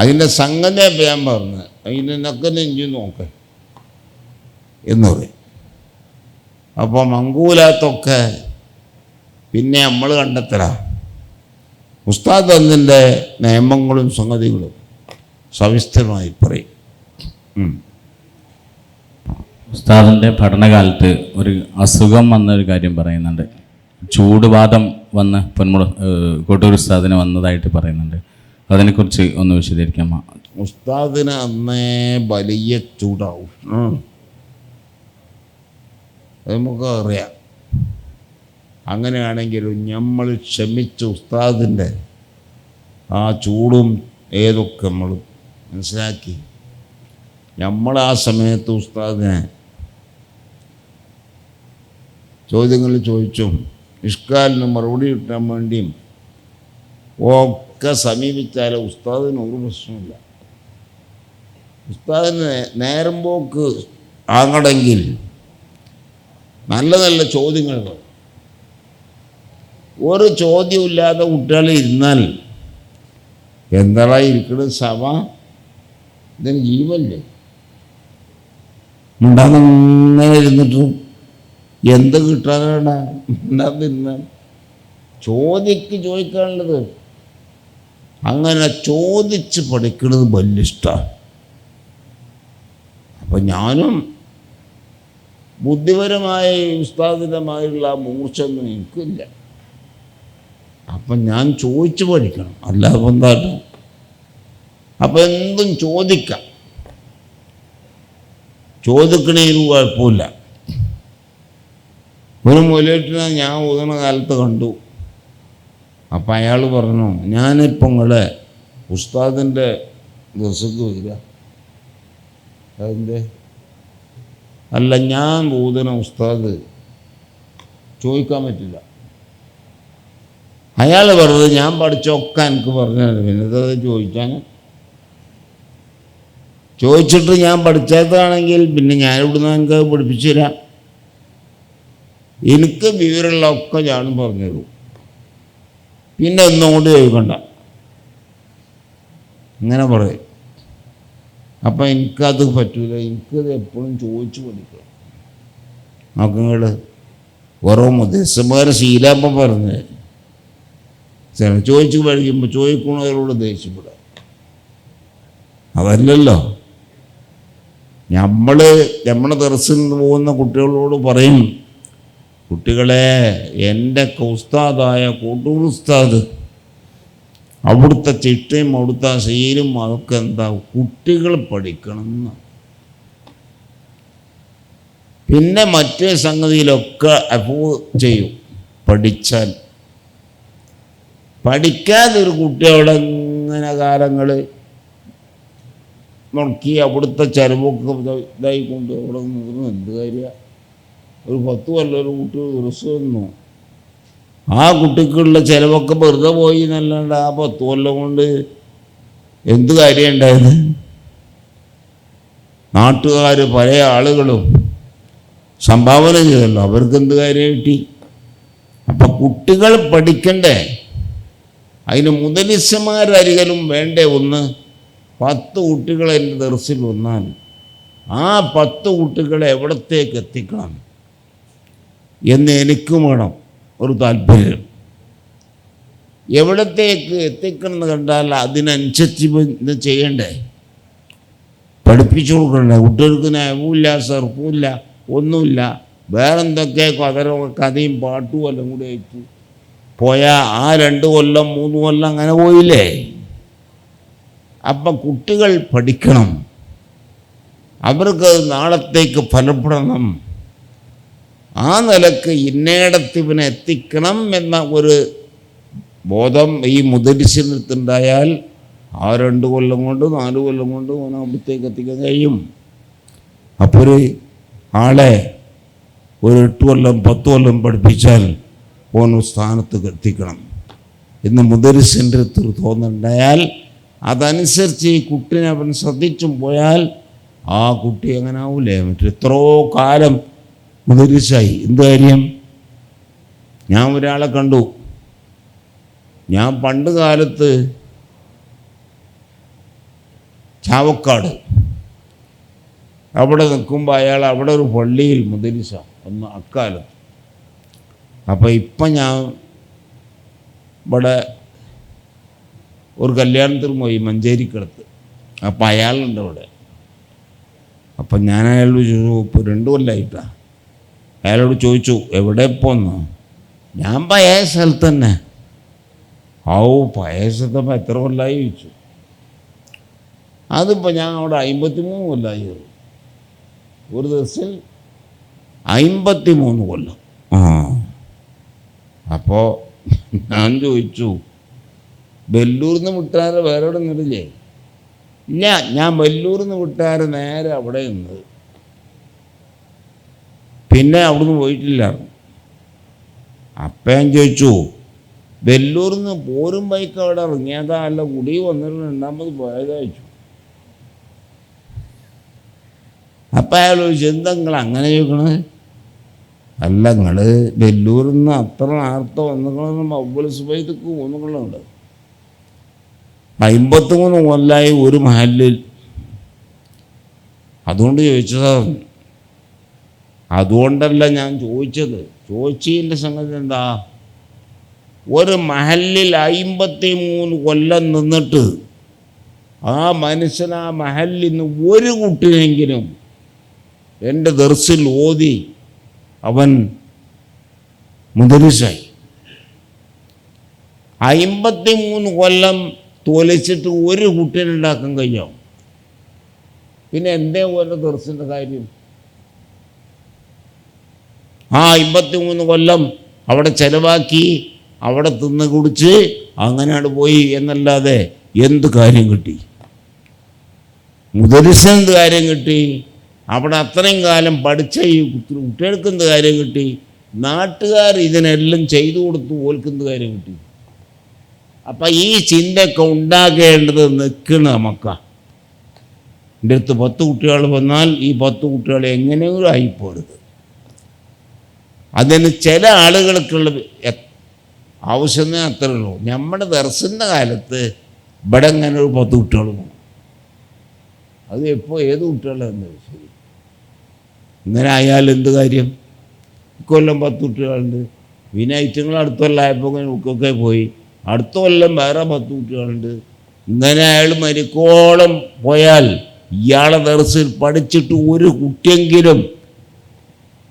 അതിൻ്റെ സംഗതി ഞാൻ പറഞ്ഞ് അതിൻ്റെ നക്കല് എഞ്ചി നോക്ക എന്ന് പറയും. അപ്പോൾ മങ്കൂലാത്തൊക്കെ പിന്നെ നമ്മൾ കണ്ടെത്തലാണ്. ഉസ്താദ് അതിൻ്റെ നിയമങ്ങളും സംഗതികളും സവിസ്തരമായി പറയും.
ഉസ്താദിൻ്റെ പഠനകാലത്ത് ഒരു അസുഖം വന്നൊരു കാര്യം പറയുന്നുണ്ട്. ചൂടുവാദം വന്ന് കോട്ടൂർ ഉസ്താദിന് വന്നതായിട്ട് പറയുന്നുണ്ട്. അതിനെക്കുറിച്ച് ഒന്ന് വിശദീകരിക്കാമോ?
ഉസ്താദിന് അന്നേ വലിയ ചൂടാവും. അത് നമുക്ക് അറിയാം. അങ്ങനെയാണെങ്കിലും നമ്മൾ ക്ഷമിച്ച ഉസ്താദിൻ്റെ ആ ചൂടും ഏതൊക്കെ നമ്മൾ മനസ്സിലാക്കി നമ്മൾ ആ സമയത്ത് ഉസ്താദിനെ ചോദ്യങ്ങൾ ചോദിച്ചും ഇഷ്കാലിന് മറുപടി കിട്ടാൻ വേണ്ടിയും ഒക്കെ സമീപിച്ചാൽ ഉസ്താദിന് ഒരു പ്രശ്നമില്ല. ഉസ്താദിന് നേരം പോക്ക് ആകണമെങ്കിൽ നല്ല നല്ല ചോദ്യങ്ങൾ. ഒരു ചോദ്യമില്ലാതെ കുട്ടികൾ ഇരുന്നാൽ എന്താ ഇരിക്കുന്നത്? സഭ ഇതിന് ജീവല്ലേ? ഉണ്ടാകുന്നിങ്ങനെ ഇരുന്നിട്ട് എന്ത് കിട്ടാനാണ് ഉണ്ടാകുന്നിരുന്നാൽ? ചോദിക്കാനുള്ളത്. അങ്ങനെ ചോദിച്ച് പഠിക്കുന്നത് വലിയ ഇഷ്ടമാണ്. അപ്പം ഞാനും ബുദ്ധിപരമായ ഉസ്താദിതമായുള്ള മൂർച്ചൊന്നും എനിക്കില്ല. അപ്പം ഞാൻ ചോദിച്ച് പഠിക്കണം, അല്ലാതെ എന്തായിട്ട്. അപ്പം എന്തും ചോദിക്കാം, ചോദിക്കണേലും കുഴപ്പമില്ല. ഒരു മൊലേറ്റിനെ ഞാൻ ഓതുന്ന കാലത്ത് കണ്ടു. അപ്പം അയാൾ പറഞ്ഞു, ഞാനിപ്പം നിങ്ങളെ ഉസ്താദിൻ്റെ ദർശക്ക് വരിക. അതിൻ്റെ അല്ല, ഞാൻ ഓതുന്ന ഉസ്താദ് ചോദിക്കാൻ പറ്റില്ല. അയാൾ പറഞ്ഞത് ഞാൻ പഠിച്ചൊക്കെ എനിക്ക് പറഞ്ഞത്, പിന്നെ അത് ചോദിച്ചിട്ട് ഞാൻ പഠിച്ചതാണെങ്കിൽ പിന്നെ ഞാനിവിടുന്ന് എനിക്ക് പഠിപ്പിച്ചു തരാം. എനിക്ക് വിവരമുള്ള ഒക്കെ ഞാനും പറഞ്ഞുതരും, പിന്നെ ഒന്നും കൊണ്ട് ചോദിക്കണ്ട, ഇങ്ങനെ പറയും. അപ്പം എനിക്കത് പറ്റൂല. എനിക്കത് എപ്പോഴും ചോദിച്ചു പഠിക്കണം. നോക്കങ്ങൾ ഓരോ മുദ്ദേശന്മാരെ ശീലാപ്പം പറഞ്ഞ് ചോദിച്ചു പഠിക്കുമ്പോൾ ചോദിക്കണവരോട് ദേഷ്യപ്പെടാം. അതല്ലല്ലോ. നമ്മുടെ ദർസിൽ നിന്ന് പോകുന്ന കുട്ടികളോട് പറയും, കുട്ടികളെ, എൻ്റെ ഉസ്താദായ കോട്ടൂർ ഉസ്താദ് അവിടുത്തെ ചിട്ടയും അവിടുത്തെ ശീലും അതൊക്കെ എന്താ കുട്ടികൾ പഠിക്കണം എന്ന്. പിന്നെ മറ്റേ സംഗതിയിലൊക്കെ അപ്രൂവ് ചെയ്യും. പഠിക്കാതെ ഒരു കുട്ടിയോടെ ഇങ്ങനെ കാലങ്ങൾ നോക്കി അവിടുത്തെ ചിലവൊക്കെ ഇതായിക്കൊണ്ട് അവിടെ നിന്ന് എന്ത് കാര്യമാണ്? ഒരു 10 കൊല്ലം ഒരു കുട്ടി ദിവസം വന്നു, ആ കുട്ടിക്കുള്ള ചിലവൊക്കെ വെറുതെ പോയി എന്നല്ലാണ്ട് ആ 10 കൊല്ലം കൊണ്ട് എന്ത് കാര്യം ഉണ്ടായത്? നാട്ടുകാർ പല ആളുകളും സംഭാവന ചെയ്തല്ലോ, അവർക്ക് എന്ത് കാര്യം കിട്ടി? അപ്പം കുട്ടികൾ പഠിക്കണ്ടേ? അതിന് മുതലിസമാരരികലും വേണ്ടേ? 10 കുട്ടികൾ എൻ്റെ ദർസിൽ വന്നാൽ ആ 10 കുട്ടികളെ എവിടത്തേക്ക് എത്തിക്കണം എന്ന് എനിക്കും വേണം ഒരു താല്പര്യം. എവിടത്തേക്ക് എത്തിക്കണം എന്ന് കണ്ടാൽ അതിനനുസരിച്ച് ഇത് ചെയ്യണ്ടേ? പഠിപ്പിച്ചു കൊടുക്കണ്ടേ? കുട്ടികൾക്ക് നയവുമില്ല, സർഫുമില്ല, ഒന്നുമില്ല. വേറെന്തൊക്കെ കഥയും പാട്ടും എല്ലാം കൂടി ആയിട്ട് പോയാൽ ആ 2 കൊല്ലം 3 കൊല്ലം അങ്ങനെ പോയില്ലേ? അപ്പം കുട്ടികൾ പഠിക്കണം, അവർക്ക് നാളത്തേക്ക് ഫലപ്പെടണം. ആ നിലക്ക് ഇന്നേടത്തിവിനെ എത്തിക്കണം എന്ന ഒരു ബോധം ഈ മുദരിസിനുണ്ടായാൽ ആ 2 കൊല്ലം കൊണ്ട് 4 കൊല്ലം കൊണ്ട് ഓനാകുമ്പോഴത്തേക്ക് എത്തിക്കാൻ കഴിയും. അപ്പോൾ ഒരു ആളെ ഒരു 8 കൊല്ലം 10 കൊല്ലം പഠിപ്പിച്ചാൽ ഓരോ സ്ഥാനത്ത് എത്തിക്കണം എന്ന് മുദരിസിൻ്റെ അടുത്ത് തോന്നുന്നുണ്ടായാൽ അതനുസരിച്ച് ഈ കുട്ടീനെ അവൻ ശ്രദ്ധിച്ചും പോയാൽ ആ കുട്ടി അങ്ങനെ ആവൂലേ. എത്രയോ കാലം മുദരിസായി. എന്ത് കാര്യം? ഞാൻ ഒരാളെ കണ്ടു. ഞാൻ പണ്ട് കാലത്ത് ചാവക്കാട് അവിടെ നിൽക്കുമ്പോൾ അയാൾ അവിടെ ഒരു പള്ളിയിൽ മുദരിസ ഒന്ന് അക്കാലത്ത്. അപ്പോൾ ഇപ്പം ഞാൻ ഇവിടെ ഒരു കല്യാണത്തിന് പോയി മഞ്ചേരിക്കടുത്ത്. അപ്പം അയാളുണ്ട് അവിടെ. അപ്പം ഞാൻ അയാളോട് ചോദിച്ചു, ഇപ്പോൾ 2 കൊല്ലമായിട്ടാണ്. അയാളോട് ചോദിച്ചു എവിടെ പോന്ന്. ഞാൻ പഴയ സ്ഥലത്ത് തന്നെ. പഴയ സ്ഥലത്തപ്പോൾ എത്ര കൊല്ലമായി ചോദിച്ചു. അതിപ്പോൾ ഞാൻ അവിടെ 53 കൊല്ലമായി. ഒരു ദിവസം 53 കൊല്ലം. അപ്പോൾ ഞാൻ ചോദിച്ചു, വെല്ലൂരിൽ നിന്ന് വിട്ടാരെ വേറെ എവിടെ നിന്നില്ലേ? ഇല്ല, ഞാൻ വെല്ലൂരിൽ നിന്ന് വിട്ടാരെ നേരെ അവിടെ നിന്നത്, പിന്നെ അവിടുന്ന് പോയിട്ടില്ല. അപ്പം ഞാൻ ചോദിച്ചു, വെല്ലൂരിൽ നിന്ന് പോരും ബൈക്ക് അവിടെ ഇറങ്ങിയതാ അല്ല കുടി വന്നിട്ട് 2ാമത് പോയതാ ചോദിച്ചു. അപ്പം അയാൾ ചോദിച്ചു, എന്താ നിങ്ങൾ അങ്ങനെ ചോദിക്കണത്? അല്ല, നിങ്ങൾ വെല്ലൂരിൽ നിന്ന് അത്ര നേരത്തെ വന്നിക്കണമെന്ന് മൗബുൽ സുബൈദക്ക് വന്നിക്കുന്നുണ്ട്. 53 കൊല്ലമായി ഒരു മഹലിൽ. അതുകൊണ്ട് ചോദിച്ചതാണ്. അതുകൊണ്ടല്ല ഞാൻ ചോദിച്ചത്. ചോദിച്ചതിൻ്റെ സംഗതി എന്താ? ഒരു മഹലിൽ 53 കൊല്ലം നിന്നിട്ട് ആ മനുഷ്യൻ ആ മഹലിൽ നിന്ന് ഒരു കുട്ടിയെങ്കിലും എൻ്റെ ദർസിൽ ഓതി അവൻ മുദരിസായി. 53 കൊല്ലം തോലിച്ചിട്ട് ഒരു കുട്ടീനെ ഉണ്ടാക്കാൻ കഴിയാവും. പിന്നെ എന്തേ പോലെ ദർസിൻ്റെ കാര്യം? 53 കൊല്ലം അവിടെ ചെലവാക്കി, അവിടെ തിന്ന് കുടിച്ച് അങ്ങനെയാണ് പോയി എന്നല്ലാതെ എന്ത് കാര്യം കിട്ടി? മുദരിസിന് എന്ത് കാര്യം കിട്ടി? അവിടെ അത്രയും കാലം പഠിച്ച ഈ കുട്ടികൾക്ക് എന്ത് കാര്യം കിട്ടി? നാട്ടുകാർ ഇതിനെല്ലാം ചെയ്തു കൊടുത്തു, ഓൽക്കെന്ത് കാര്യം കിട്ടി? അപ്പം ഈ ചിന്തയൊക്കെ ഉണ്ടാക്കേണ്ടത് നിൽക്കണ നമുക്കാണ്. എൻ്റെ അടുത്ത് 10 കുട്ടികൾ വന്നാൽ ഈ 10 കുട്ടികൾ എങ്ങനെയും ആയിപ്പോരുത്. അതിന് ചില ആളുകൾക്കുള്ള ആവശ്യമേ അത്രേ ഉള്ളൂ. നമ്മുടെ ദർസിൻ്റെ കാലത്ത് ഇവിടെ ഇങ്ങനെ ഒരു 10 കുട്ടികൾ പോകും. അത് എപ്പോൾ ഏത് കുട്ടികളാണെന്ന് ശരി. ഇങ്ങനെ ആയാൽ എന്ത് കാര്യം? ഇക്കൊല്ലം 10 കുട്ടികളുണ്ട്, പിന്നെ ഐറ്റങ്ങൾ അടുത്ത കൊല്ലമായപ്പോൾ ഒക്കെ പോയി, അടുത്ത കൊല്ലം വേറെ 10 കുട്ടികളുണ്ട്. ഇങ്ങനെ അയാൾ മരിക്കോളം പോയാൽ ഇയാളെ ദർസിൽ പഠിച്ചിട്ട് ഒരു കുട്ടിയെങ്കിലും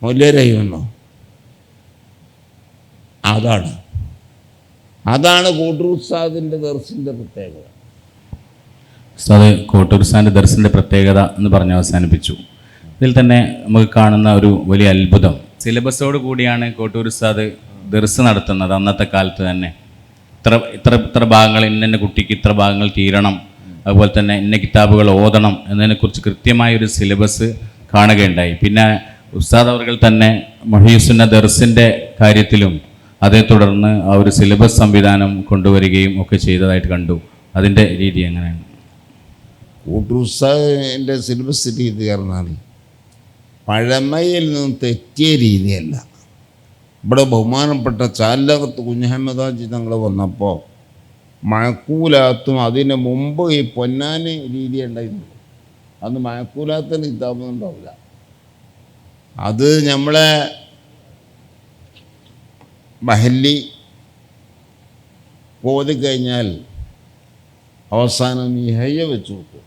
മൊല്ലേരായി വന്നോ? അതാണ് കോട്ടൂർ ഉസ്താദിൻ്റെ ദർസിൻ്റെ പ്രത്യേകത.
ഉസ്താദ് കോട്ടൂർ ഉസ്താദിൻ്റെ ദർസിൻ്റെ പ്രത്യേകത എന്ന് പറഞ്ഞ് അവസാനിപ്പിച്ചു. ഇതിൽ തന്നെ നമുക്ക് കാണുന്ന ഒരു വലിയ അത്ഭുതം, സിലബസോട് കൂടിയാണ് കോട്ടൂർ ഉസ്താദ് ദർസ് നടത്തുന്നത്. അന്നത്തെ കാലത്ത് തന്നെ ഇത്ര ഭാഗങ്ങൾ, ഇന്ന കുട്ടിക്ക് ഇത്ര ഭാഗങ്ങൾ തീരണം, അതുപോലെ തന്നെ ഇന്ന കിതാബുകൾ ഓതണം എന്നതിനെക്കുറിച്ച് കൃത്യമായൊരു സിലബസ് കാണുകയുണ്ടായി. പിന്നെ ഉസ്താദ് അവർ തന്നെ മുഹയ്യിസുന്ന ദർസിൻ്റെ കാര്യത്തിലും അതേ തുടർന്ന് ആ ഒരു സിലബസ് സംവിധാനം കൊണ്ടുവരികയും ഒക്കെ ചെയ്തതായിട്ട് കണ്ടു. അതിൻ്റെ രീതി എങ്ങനെയാണ്?
കോട്ടൂർ ഉസ്താദിൻ്റെ സിലബസ് രീതി പറഞ്ഞാൽ പഴമയിൽ നിന്നും തെറ്റിയ രീതിയല്ല. ഇവിടെ ബഹുമാനപ്പെട്ട ചാലകത്ത് കുഞ്ഞഹമ്മദാജി തങ്ങൾ വന്നപ്പോൾ മഴക്കൂലാത്തും അതിന് മുമ്പ് ഈ പൊന്നാനി രീതി ഉണ്ടായിരുന്നു. അന്ന് മഴക്കൂലാത്തിന് കിതാബൊന്നും ഉണ്ടാവില്ല. അത് നമ്മളെ മഹല്ലി ഓതിക്കഴിഞ്ഞാൽ അവസാനം യഹയ്യ വെച്ച് കൊടുക്കും.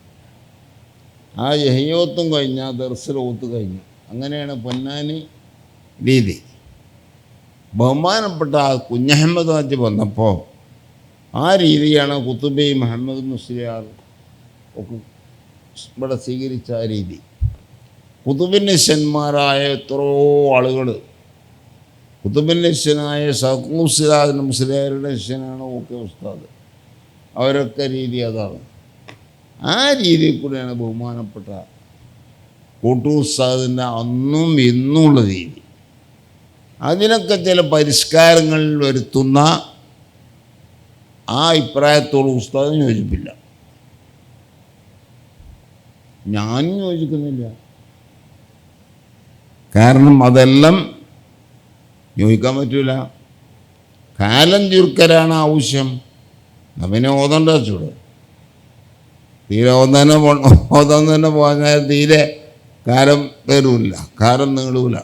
ആ യഹയ്യോത്തും കഴിഞ്ഞാൽ ദർസിൽ ഓത്ത് കഴിഞ്ഞു. അങ്ങനെയാണ് പൊന്നാനി രീതി. ബഹുമാനപ്പെട്ട കുഞ്ഞഹമ്മദ് ഹാജി വന്നപ്പോൾ ആ രീതിയാണ് കുത്തുബി മുഹമ്മദ് മുസ്ലിയാർ ഒക്കെ ഇവിടെ സ്വീകരിച്ച ആ രീതി. കുതുബിനിഷ്യന്മാരായ എത്രയോ ആളുകൾ, കുതുബിനിഷ്യനായ സഖൂസിലാദിൻ്റെ മുസ്ലിയാരുടെ ശിഷ്യനാണ് ഓക്കെ ഉസ്താദ്, അവരൊക്കെ രീതി അതാണ്. ആ രീതിയിൽ കൂടെയാണ് ബഹുമാനപ്പെട്ട കൂട്ടുസ്താദിൻ്റെ അന്നും ഇന്നുമുള്ള രീതി, അതിനൊക്കെ ചില പരിഷ്കാരങ്ങൾ വരുത്തുന്ന ആ അഭിപ്രായത്തോട് ഉസ്താദിന് യോജിപ്പില്ല, ഞാനും യോജിക്കുന്നില്ല. കാരണം അതെല്ലാം യോജിക്കാൻ പറ്റില്ല. കാലം ചുരുക്കലാണ് ആവശ്യം. അവനെ ഓതണ്ട ചൂട് തീരെ ഓതാൻ തന്നെ പോകാൻ തീരെ കാലം വരില്ല, കാലം നീളൂല.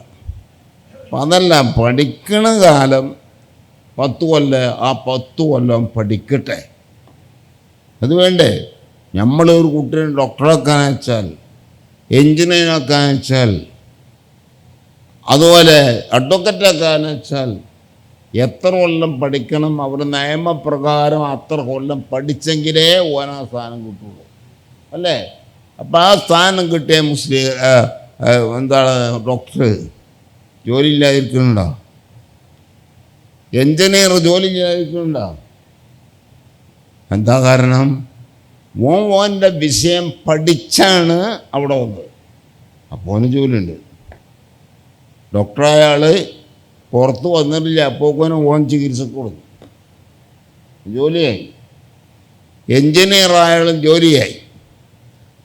അപ്പം അതല്ല, പഠിക്കണ കാലം 10 കൊല്ലം, ആ 10 കൊല്ലം പഠിക്കട്ടെ. അത് വേണ്ടേ? നമ്മളൊരു കുട്ടീനെ ഡോക്ടറാക്കാൻ വെച്ചാൽ, എൻജിനീയറാക്കാൻ വെച്ചാൽ, അതുപോലെ അഡ്വക്കറ്റാക്കാൻ വെച്ചാൽ എത്ര കൊല്ലം പഠിക്കണം? അവിടെ നിയമപ്രകാരം അത്ര കൊല്ലം പഠിച്ചെങ്കിലേ ഓനാ സ്ഥാനം കിട്ടുള്ളൂ, അല്ലേ? അപ്പം ആ സ്ഥാനം കിട്ടിയ എന്താണ് ഡോക്ടർ ജോലി ഇല്ലാതിരിക്കുന്നുണ്ടോ? എൻജിനീയർ ജോലി ഇല്ലാതിരിക്കുന്നുണ്ടോ? എന്താ കാരണം? ഓൻ്റെ വിഷയം പഠിച്ചാണ് അവിടെ വന്നത്. അപ്പോൾ ഓന് ജോലിയുണ്ട്. ഡോക്ടറായ ആൾ പുറത്ത് വന്നിട്ടില്ല, അപ്പോൾ ഓൻ ചികിത്സക്ക് കൊടുക്കും, ജോലിയായി. എൻജിനീയറായാലും ജോലിയായി,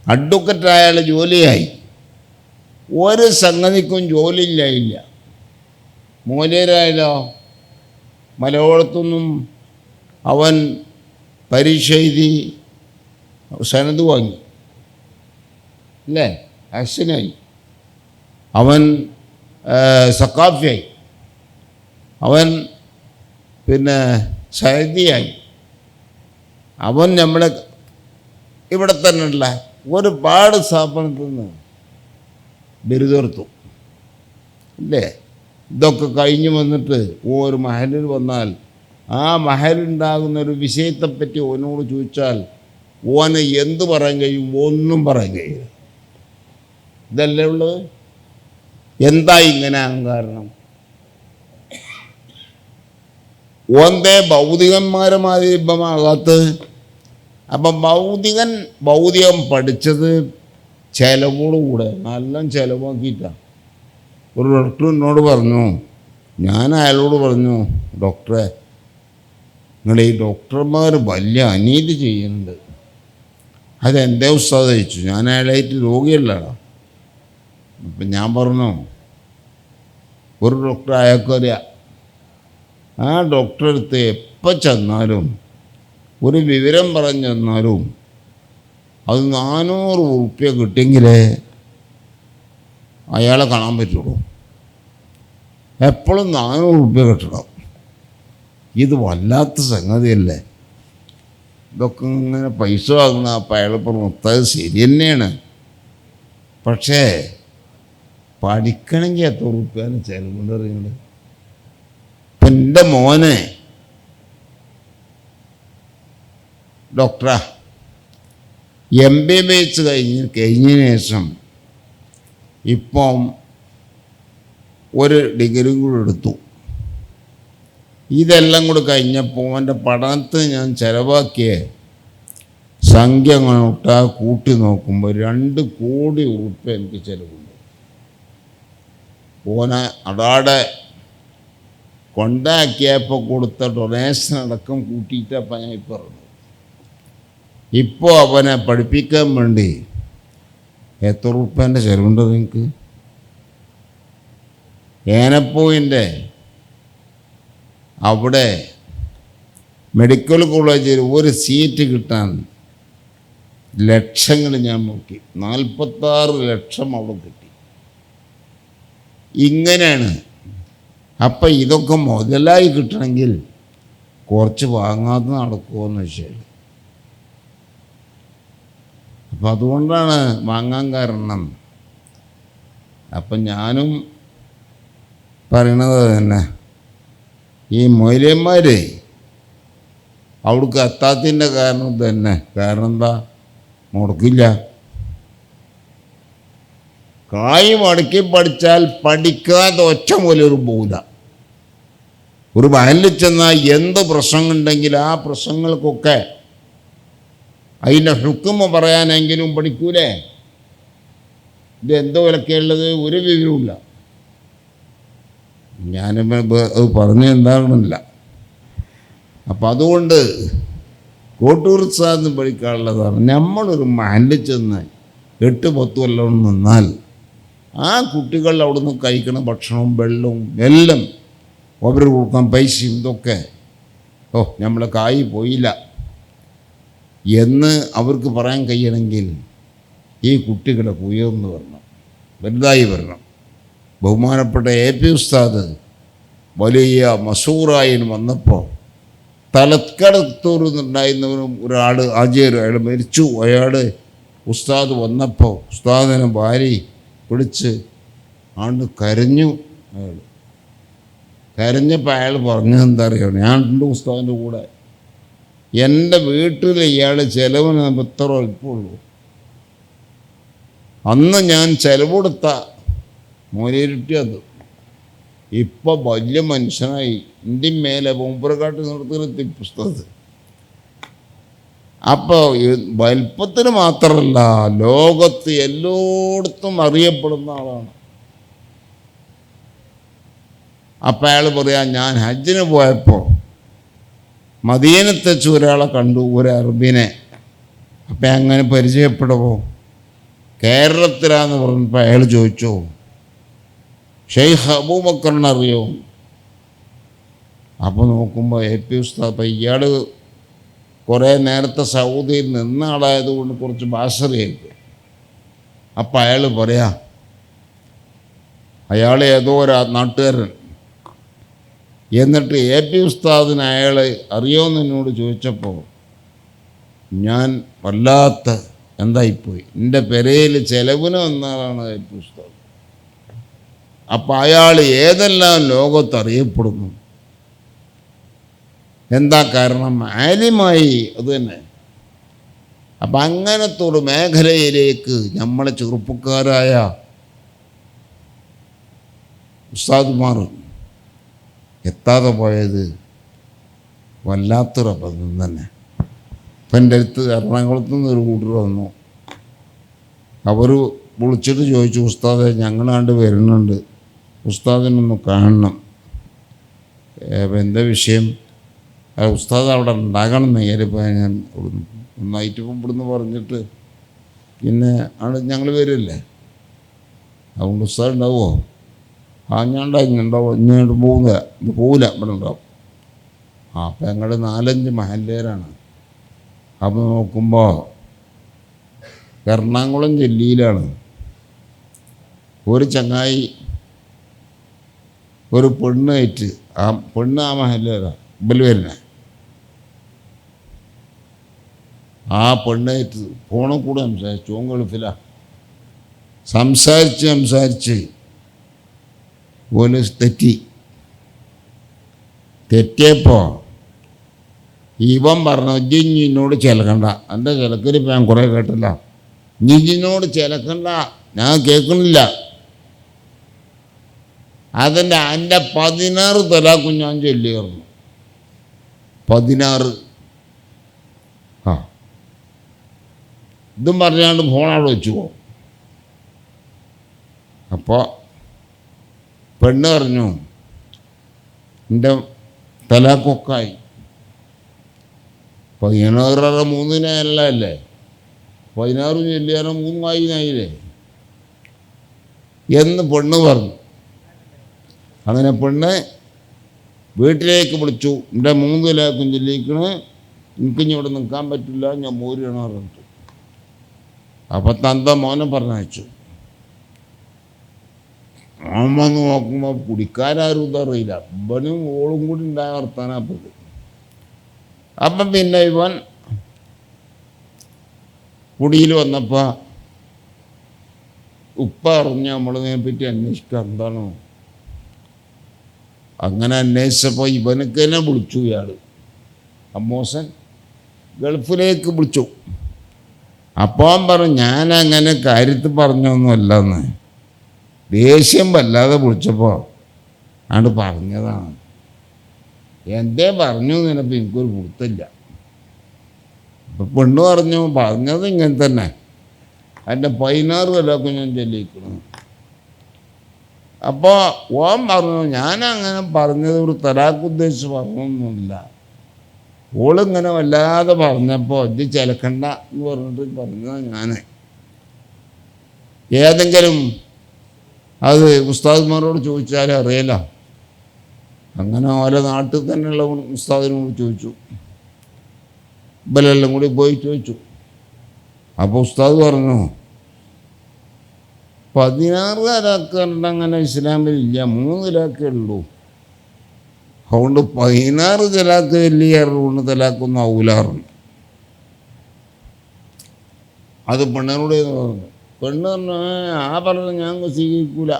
അഡ്വക്കറ്റായാലും ജോലിയായി. ഒരു സംഗതിക്കും ജോലിയില്ലായില്ല. മൂല്യരായാലോ മലയാളത്തൊന്നും അവൻ പരീക്ഷ എഴുതി സനത് വാങ്ങി, അല്ലേ? ആക്ഷനായി. അവൻ സക്കാഫിയായി, അവൻ പിന്നെ സൈദിയായി. അവൻ നമ്മുടെ ഇവിടെ തന്നെയുള്ള ഒരുപാട് സ്ഥാപനത്തിൽ നിന്ന് ബിരുദെടുത്തു, അല്ലേ? ഇതൊക്കെ കഴിഞ്ഞ് വന്നിട്ട് ഒരു മഹലിൽ വന്നാൽ ആ മഹലുണ്ടാകുന്നൊരു വിഷയത്തെപ്പറ്റി ഓനോട് ചോദിച്ചാൽ ഓന് എന്ത് പറയാൻ കഴിയും? ഒന്നും പറയാൻ കഴിയില്ല. ഇതല്ലേ ഉള്ളത്? എന്താ ഇങ്ങനെ കാരണം? ഓന്തേ ഭൗതികന്മാരുമായി ഇമ്പമാകാത്ത. അപ്പം ഭൗതികം പഠിച്ചത് ചിലവോടുകൂടെ നല്ല ചിലവാക്കിയിട്ടാണ്. ഒരു ഡോക്ടർ എന്നോട് പറഞ്ഞു, ഞാൻ അയാളോട് പറഞ്ഞു, ഡോക്ടറെ നിങ്ങൾ ഈ ഡോക്ടർമാർ വലിയ അനീതി ചെയ്യുന്നുണ്ട്. അതെന്തേ ഉസ്താദ് ചോദിച്ചു. ഞാൻ അയാളായിട്ട് രോഗിയല്ലടാ. അപ്പം ഞാൻ പറഞ്ഞു, ഒരു ഡോക്ടർ അയാൾക്കറിയാം, ആ ഡോക്ടറെ അടുത്ത് എപ്പോൾ ചെന്നാലും ഒരു വിവരം പറഞ്ഞു തന്നാലും അത് 400 ഉറുപ്പ്യ കിട്ടിയെങ്കിലേ അയാളെ കാണാൻ പറ്റുള്ളൂ. എപ്പോഴും 400 ഉറുപ്പ്യ കിട്ടണം. ഇത് വല്ലാത്ത സംഗതിയല്ലേ? ഇതൊക്കെ ഇങ്ങനെ പൈസ വാങ്ങുന്ന അപ്പം അയാളിപ്പോൾ നിർത്താത് ശരി തന്നെയാണ്. പക്ഷേ പഠിക്കണമെങ്കിൽ എത്ര ഉറുപ്പ്യാണ് ചിലവുണ്ട് അറിയുന്നത്? ഇപ്പം എൻ്റെ മോനെ ഡോക്ടറാ, MBBS കഴിഞ്ഞതിന് ശേഷം ഇപ്പം ഒരു ഡിഗ്രിയും കൂടെ എടുത്തു. ഇതെല്ലാം കൂടെ കഴിഞ്ഞപ്പോൾ അവൻ്റെ പഠനത്തിന് ഞാൻ ചിലവാക്കിയ സംഖ്യ അങ്ങോട്ടാ കൂട്ടി നോക്കുമ്പോൾ 2 കോടി ഉറുപ്പ്യ എനിക്ക് ചിലവുണ്ട്. ഓനെ അടാടെ കൊണ്ടാക്കിയപ്പോൾ കൊടുത്ത ഡൊണേഷൻ അടക്കം കൂട്ടിയിട്ടപ്പം ഞാൻ ഇപ്പോൾ പറഞ്ഞു. ഇപ്പോൾ അവനെ പഠിപ്പിക്കാൻ വേണ്ടി എത്ര ഉറുപ്പ്യൻ്റെ ചിലവുണ്ട് നിങ്ങൾക്ക്? ഏനപ്പോയിൻ്റെ അവിടെ മെഡിക്കൽ കോളേജിൽ ഒരു സീറ്റ് കിട്ടാൻ ലക്ഷങ്ങൾ ഞാൻ നോക്കി. 46 ലക്ഷം അവിടെ കിട്ടി. ഇങ്ങനെയാണ്. അപ്പം ഇതൊക്കെ മുതലായി കിട്ടണമെങ്കിൽ കുറച്ച് വാങ്ങാതെ നടക്കുമെന്ന് വെച്ചാൽ, അപ്പം അതുകൊണ്ടാണ് വാങ്ങാൻ കാരണം. അപ്പം ഞാനും പറയണത് തന്നെ, ഈ മൊയ്ലിയന്മാർ അവിടേക്ക് എത്താത്തതിൻ്റെ കാരണം തന്നെ. കാരണം എന്താ? മുടക്കില്ല. കായ് മടക്കി പഠിച്ചാൽ പഠിക്കാതെ ഒറ്റ മൂലം പോകില്ല. ഒരു വയലിൽ ചെന്നാൽ എന്ത് പ്രശ്നങ്ങളുണ്ടെങ്കിൽ ആ പ്രശ്നങ്ങൾക്കൊക്കെ അതിൻ്റെ ഹുക്കുമ പറയാനെങ്കിലും പഠിക്കൂലേ? ഇത് എന്തോ വിലക്കുള്ളത് ഒരു വിവരവുമില്ല. ഞാനിപ്പോൾ അത് പറഞ്ഞ് എന്താകണില്ല. അപ്പം അതുകൊണ്ട് കോട്ടൂർ ഉസ്താദിന് പഠിക്കാനുള്ളതാണ്, നമ്മളൊരു മഹലിൽ ചെന്ന് 8-10 കൊല്ലം നിന്നാൽ ആ കുട്ടികൾ അവിടുന്ന് കഴിക്കണ ഭക്ഷണവും വെള്ളവും എല്ലാം അവർ കൊടുക്കാൻ പൈസയും ഇതൊക്കെ നമ്മളെ കായി പോയില്ല എന്ന് അവർക്ക് പറയാൻ കഴിയണമെങ്കിൽ ഈ കുട്ടികളൊക്കെ ഉയർന്നു വരണം, വലുതായി വരണം. ബഹുമാനപ്പെട്ട AP ഉസ്താദ് വലിയ മസൂറായി വന്നപ്പോൾ തലക്കടത്തൂർ നിന്നുണ്ടായിരുന്നവരും ഒരാൾ ആചാര്യ, അയാൾ മരിച്ചു. അയാൾ ഉസ്താദ് വന്നപ്പോൾ ഉസ്താദിനെ ഭാര്യ പിടിച്ച് ആണ്ട് കരഞ്ഞു. അയാൾ കരഞ്ഞപ്പോൾ അയാൾ പറഞ്ഞത് എന്താ അറിയാം, ഞാൻ ഉണ്ട് ഉസ്താദിൻ്റെ കൂടെ, എൻ്റെ വീട്ടിൽ ഇയാൾ ചിലവിന് എത്ര അല്പമുള്ളൂ, അന്ന് ഞാൻ ചിലവെടുത്ത മോലേരിട്ടി അത് ഇപ്പം വലിയ മനുഷ്യനായി ഇന്ത്യൻ മേലെ മൂപ്പരക്കാട്ട് നിർത്തി പുസ്തകത്ത്. അപ്പോൾ വലിപ്പത്തിന് മാത്രമല്ല, ലോകത്ത് എല്ലായിടത്തും അറിയപ്പെടുന്ന ആളാണ്. അപ്പം അയാൾ പറയാം, ഞാൻ ഹജ്ജിന് പോയപ്പോൾ മദീനത്ത് വെച്ച് ഒരാളെ കണ്ടു, ഒരു അറബിനെ. അപ്പം അങ്ങനെ പരിചയപ്പെടുമോ, കേരളത്തിലാന്ന് പറഞ്ഞപ്പോൾ അയാൾ ചോദിച്ചു, ഷെയ്ഖ് അബൂബക്കറിനെ അറിയോ? അപ്പോൾ നോക്കുമ്പോൾ AP ഉസ്താദ്, അപ്പം ഇയാൾ കുറേ നേരത്തെ സൗദിയിൽ നിന്ന ആളായതുകൊണ്ട് കുറച്ച് ഭാഷ അറിയായിരിക്കും. അപ്പം അയാൾ പറയാ, അയാൾ ഏതോ ഒരു നാട്ടുകാരൻ. എന്നിട്ട് AP ഉസ്താദിന് അയാൾ അറിയോന്ന് എന്നോട് ചോദിച്ചപ്പോൾ ഞാൻ വല്ലാത്ത എന്തായിപ്പോയി. എൻ്റെ പെരയിൽ ചെലവിന് വന്നാലാണ് AP ഉസ്താദ്. അപ്പം അയാൾ ഏതെല്ലാം ലോകത്ത് അറിയപ്പെടുന്നു. എന്താ കാരണം? ആലിമായി. അത് തന്നെ. അപ്പം അങ്ങനത്തെ ഒരു മേഖലയിലേക്ക് നമ്മളെ ചെറുപ്പക്കാരായ ഉസ്താദുമാർ എത്താതെ പോയത് വല്ലാത്തൊരു അബദ്ധം തന്നെ. ഇപ്പം എൻ്റെ അടുത്ത് എറണാകുളത്തു നിന്ന് ഒരു കൂട്ടർ വന്നു. അവർ വിളിച്ചിട്ട് ചോദിച്ചു, ഉസ്താദെ ഞങ്ങളാണ്ട് വരുന്നുണ്ട്, ഉസ്താദിനൊന്ന് കാണണം. എന്താ വിഷയം? ഉസ്താദ് അവിടെ ഉണ്ടാകണം എന്ന് കയറിപ്പോൾ ഞാൻ ഒന്നായിട്ട് ഇവിടുന്ന് പറഞ്ഞിട്ട് പിന്നെ ഞങ്ങൾ വരില്ലേ, അതുകൊണ്ട് ഉസ്താദ് ഉണ്ടാവുമോ? ഞാൻ ഉണ്ടാവും, ഇങ്ങോട്ട് പോവില്ല, ഇവിടെ ഉണ്ടാവും. അപ്പം ഞങ്ങൾ 4-5 മഹല്ലേരാണ്. അപ്പോൾ നോക്കുമ്പോൾ എറണാകുളം ജില്ലയിലാണ് ഒരു ചങ്ങായി ഒരു പെണ്ണായിട്ട്, ആ പെണ്ണ് ആ മഹല്ലേരാ ഇബല് വരുന്നത്. ആ പെണ്ണായിട്ട് ഫോണിൽ കൂടെ സംസാരിച്ചു. ഓൻ ഗൾഫിലാ. സംസാരിച്ച് ഓല് തെറ്റിയപ്പോൾ ഇവൻ പറഞ്ഞു, ജിഞ്ഞിനോട് ചിലക്കണ്ട, എൻ്റെ ചിലക്കരിപ്പോൾ ഞാൻ കുറേ കേട്ടില്ല, ജിഞ്ഞിനോട് ചിലക്കണ്ട, ഞാൻ കേൾക്കണില്ല. അതിൻ്റെ 16 തലാക്കും ഞാൻ ചൊല്ലിയിരുന്നു. 16. ഇതും പറഞ്ഞാണ്ട് ഫോണവിടെ വെച്ചു പോകും. അപ്പോൾ പെണ്ണ് പറഞ്ഞു, എൻ്റെ തലാക്കൊക്കായി. 16 അല്ലേ 16 ചൊല്ലിയാലും 3 എന്ന് പെണ്ണ് പറഞ്ഞു. അങ്ങനെ പെണ്ണ് വീട്ടിലേക്ക് വിളിച്ചു, എൻ്റെ 3 തലാക്കും ചൊല്ലിക്കണ്, എനിക്കിനി ഇവിടെ നിൽക്കാൻ പറ്റില്ല, ഞാൻ മോരിയാണ് പറഞ്ഞിട്ട്. അപ്പം തന്ത മോനെ പറഞ്ഞയച്ചു. മോൻ വന്ന് നോക്കുമ്പോൾ കുടിക്കാരും ഇതറിയില്ല, ഇവനും ഓളും കൂടി ഉണ്ടായ വർത്താനപ്പത്. അപ്പം പിന്നെ ഇവൻ കുടിയിൽ വന്നപ്പോൾ ഉപ്പ അറിഞ്ഞ് നമ്മളിതിനെപ്പറ്റി അന്വേഷിക്കുക എന്താണോ. അങ്ങനെ അന്വേഷിച്ചപ്പോൾ ഇവനക്ക് തന്നെ വിളിച്ചു. ഇയാൾ അമ്മോസൻ ഗൾഫിലേക്ക് വിളിച്ചു. അപ്പോൾ അവൻ പറഞ്ഞു, ഞാനങ്ങനെ കാര്യത്തിൽ പറഞ്ഞൊന്നുമല്ലെന്ന്, ദേഷ്യം വല്ലാതെ വിളിച്ചപ്പോൾ ആണ് പറഞ്ഞതാണ്. എന്തേ പറഞ്ഞു നിനപ്പോൾ എനിക്കൊരു പിടുത്തില്ല. അപ്പം പെണ്ണ് പറഞ്ഞത് ഇങ്ങനെ തന്നെ, അതിൻ്റെ 16 തലാക്കും ഞാൻ ചൊല്ലിക്കണം. അപ്പോൾ ഓൻ പറഞ്ഞു, ഞാനങ്ങനെ പറഞ്ഞത് ഒരു തലാക്ക് ഉദ്ദേശിച്ച് പറഞ്ഞൊന്നുമില്ല. ഓളിങ്ങനെ വല്ലാതെ പറഞ്ഞപ്പോൾ ഇത് ചിലക്കണ്ട എന്ന് പറഞ്ഞിട്ട് പറഞ്ഞതാണ് ഞാൻ. ഏതെങ്കിലും അത് ഉസ്താദ്മാരോട് ചോദിച്ചാൽ അറിയില്ല. അങ്ങനെ ഓരോ നാട്ടിൽ തന്നെയുള്ള ഉസ്താദിനോട് ചോദിച്ചു, ഇവരെല്ലാം കൂടി പോയി ചോദിച്ചു. അപ്പോൾ ഉസ്താദ് പറഞ്ഞു, 16 തലാക്ക് അങ്ങനെ ഇസ്ലാമിലില്ല, 3 തലാക്കേ ഉള്ളൂ. അതുകൊണ്ട് 16 തലാക്ക് വലിയ 1 തലാക്കൊന്നും ആവൂലാറുണ്ട്. അത് പെണ്ണിനോട് പറഞ്ഞു. പെണ്ണ് പറഞ്ഞു, ആ പറഞ്ഞ ഞാൻ സ്വീകരിക്കൂല.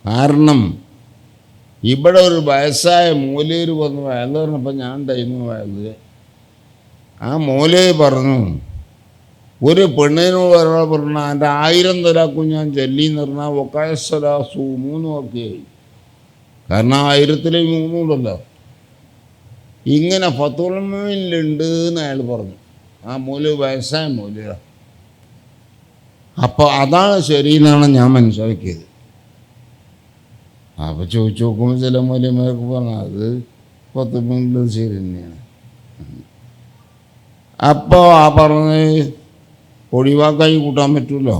കാരണം ഇവിടെ ഒരു വയസ്സായ മൂലയിൽ വന്ന് വയല് പറഞ്ഞപ്പോൾ ഞാൻ ഉണ്ടായിരുന്നു വയല്. ആ മൂലയിൽ പറഞ്ഞു, ഒരു പെണ്ണിനോട് ഒരാൾ പറഞ്ഞാൽ എൻ്റെ 1000 തലാക്കും ഞാൻ ചൊല്ലിന്ന് പറഞ്ഞാൽ ഒക്കായസലാസു 3 വാക്കിയായി. കാരണം 1000-ൽ 3 ഉണ്ടല്ലോ. ഇങ്ങനെ ഫത്തുൽമുയിലുണ്ട് എന്ന് അയാൾ പറഞ്ഞു. ആ മൂല വയസ്സായ മൂല. അപ്പോൾ അതാണ് ശരിയെന്നാണ് ഞാൻ മനസ്സിലാക്കിയത്. അപ്പോൾ ചോദിച്ചു നോക്കുമ്പോൾ ചില മൂല്യന്മാർക്ക് പറഞ്ഞു അത് ഫത്തുൽമുയിൽ ശരി തന്നെയാണ്. അപ്പോൾ ആ പറഞ്ഞത് ഒഴിവാക്കായി കൂട്ടാൻ പറ്റുമല്ലോ.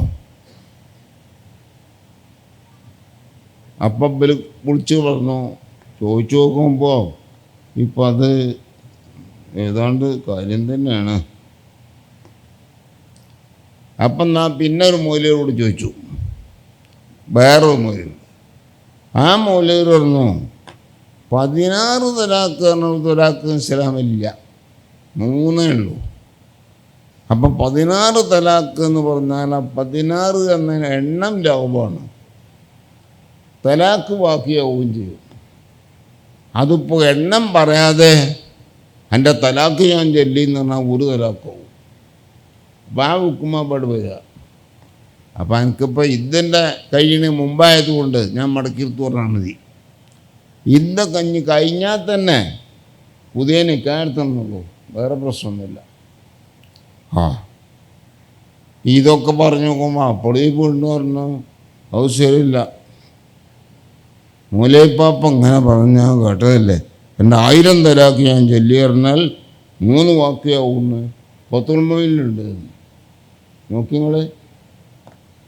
അപ്പം ഇവർ വിളിച്ച് പറഞ്ഞു, ചോദിച്ചു നോക്കുമ്പോൾ ഇപ്പം അത് ഏതാണ്ട് കാര്യം തന്നെയാണ്. അപ്പം പിന്നെ ഒരു മൂലയോട് ചോദിച്ചു, വേറൊരു മൂലർ. ആ മൂലർ പറഞ്ഞു, 16 തലാക്ക് തലാക്ക് ഇസ്ലാമില്ല, 3 ഉള്ളൂ. അപ്പം 16 തലാക്ക് എന്ന് പറഞ്ഞാൽ 16 എന്ന എണ്ണം ലാഭമാണ്, തലാക്ക് ബാക്കിയാവുകയും ചെയ്യും. അതിപ്പോൾ എണ്ണം പറയാതെ എൻ്റെ തലാക്ക് ഞാൻ ചൊല്ലിന്ന് പറഞ്ഞാൽ 1 തലാക്കാവും. അപ്പം ആ ഹുക്കുമാപ്പാട് വരിക. അപ്പം എനിക്കിപ്പോൾ ഇതിൻ്റെ കഴിയുന്ന മുമ്പായതുകൊണ്ട് ഞാൻ മടക്കിയെടുത്ത് പറഞ്ഞാൽ മതി. ഇന്ന് കഴിഞ്ഞാൽ തന്നെ പുതിയ നിക്കായെടുത്തുള്ളൂ, വേറെ പ്രശ്നമൊന്നുമില്ല. ഇതൊക്കെ പറഞ്ഞു നോക്കുമ്പോൾ അപ്പോൾ ഈ പെണ്ണ് പറഞ്ഞു അത് ശരിയില്ല, മൂലയിപ്പാപ്പ ഇങ്ങനെ പറഞ്ഞാൽ കേട്ടതല്ലേ, എൻ്റെ 1000 തലാക്ക് ഞാൻ ചൊല്ലി പറഞ്ഞാൽ 3 വാക്കിയാവുമെന്ന് ഫത്തുൽമുയിലുണ്ട്. നോക്കി നിങ്ങൾ,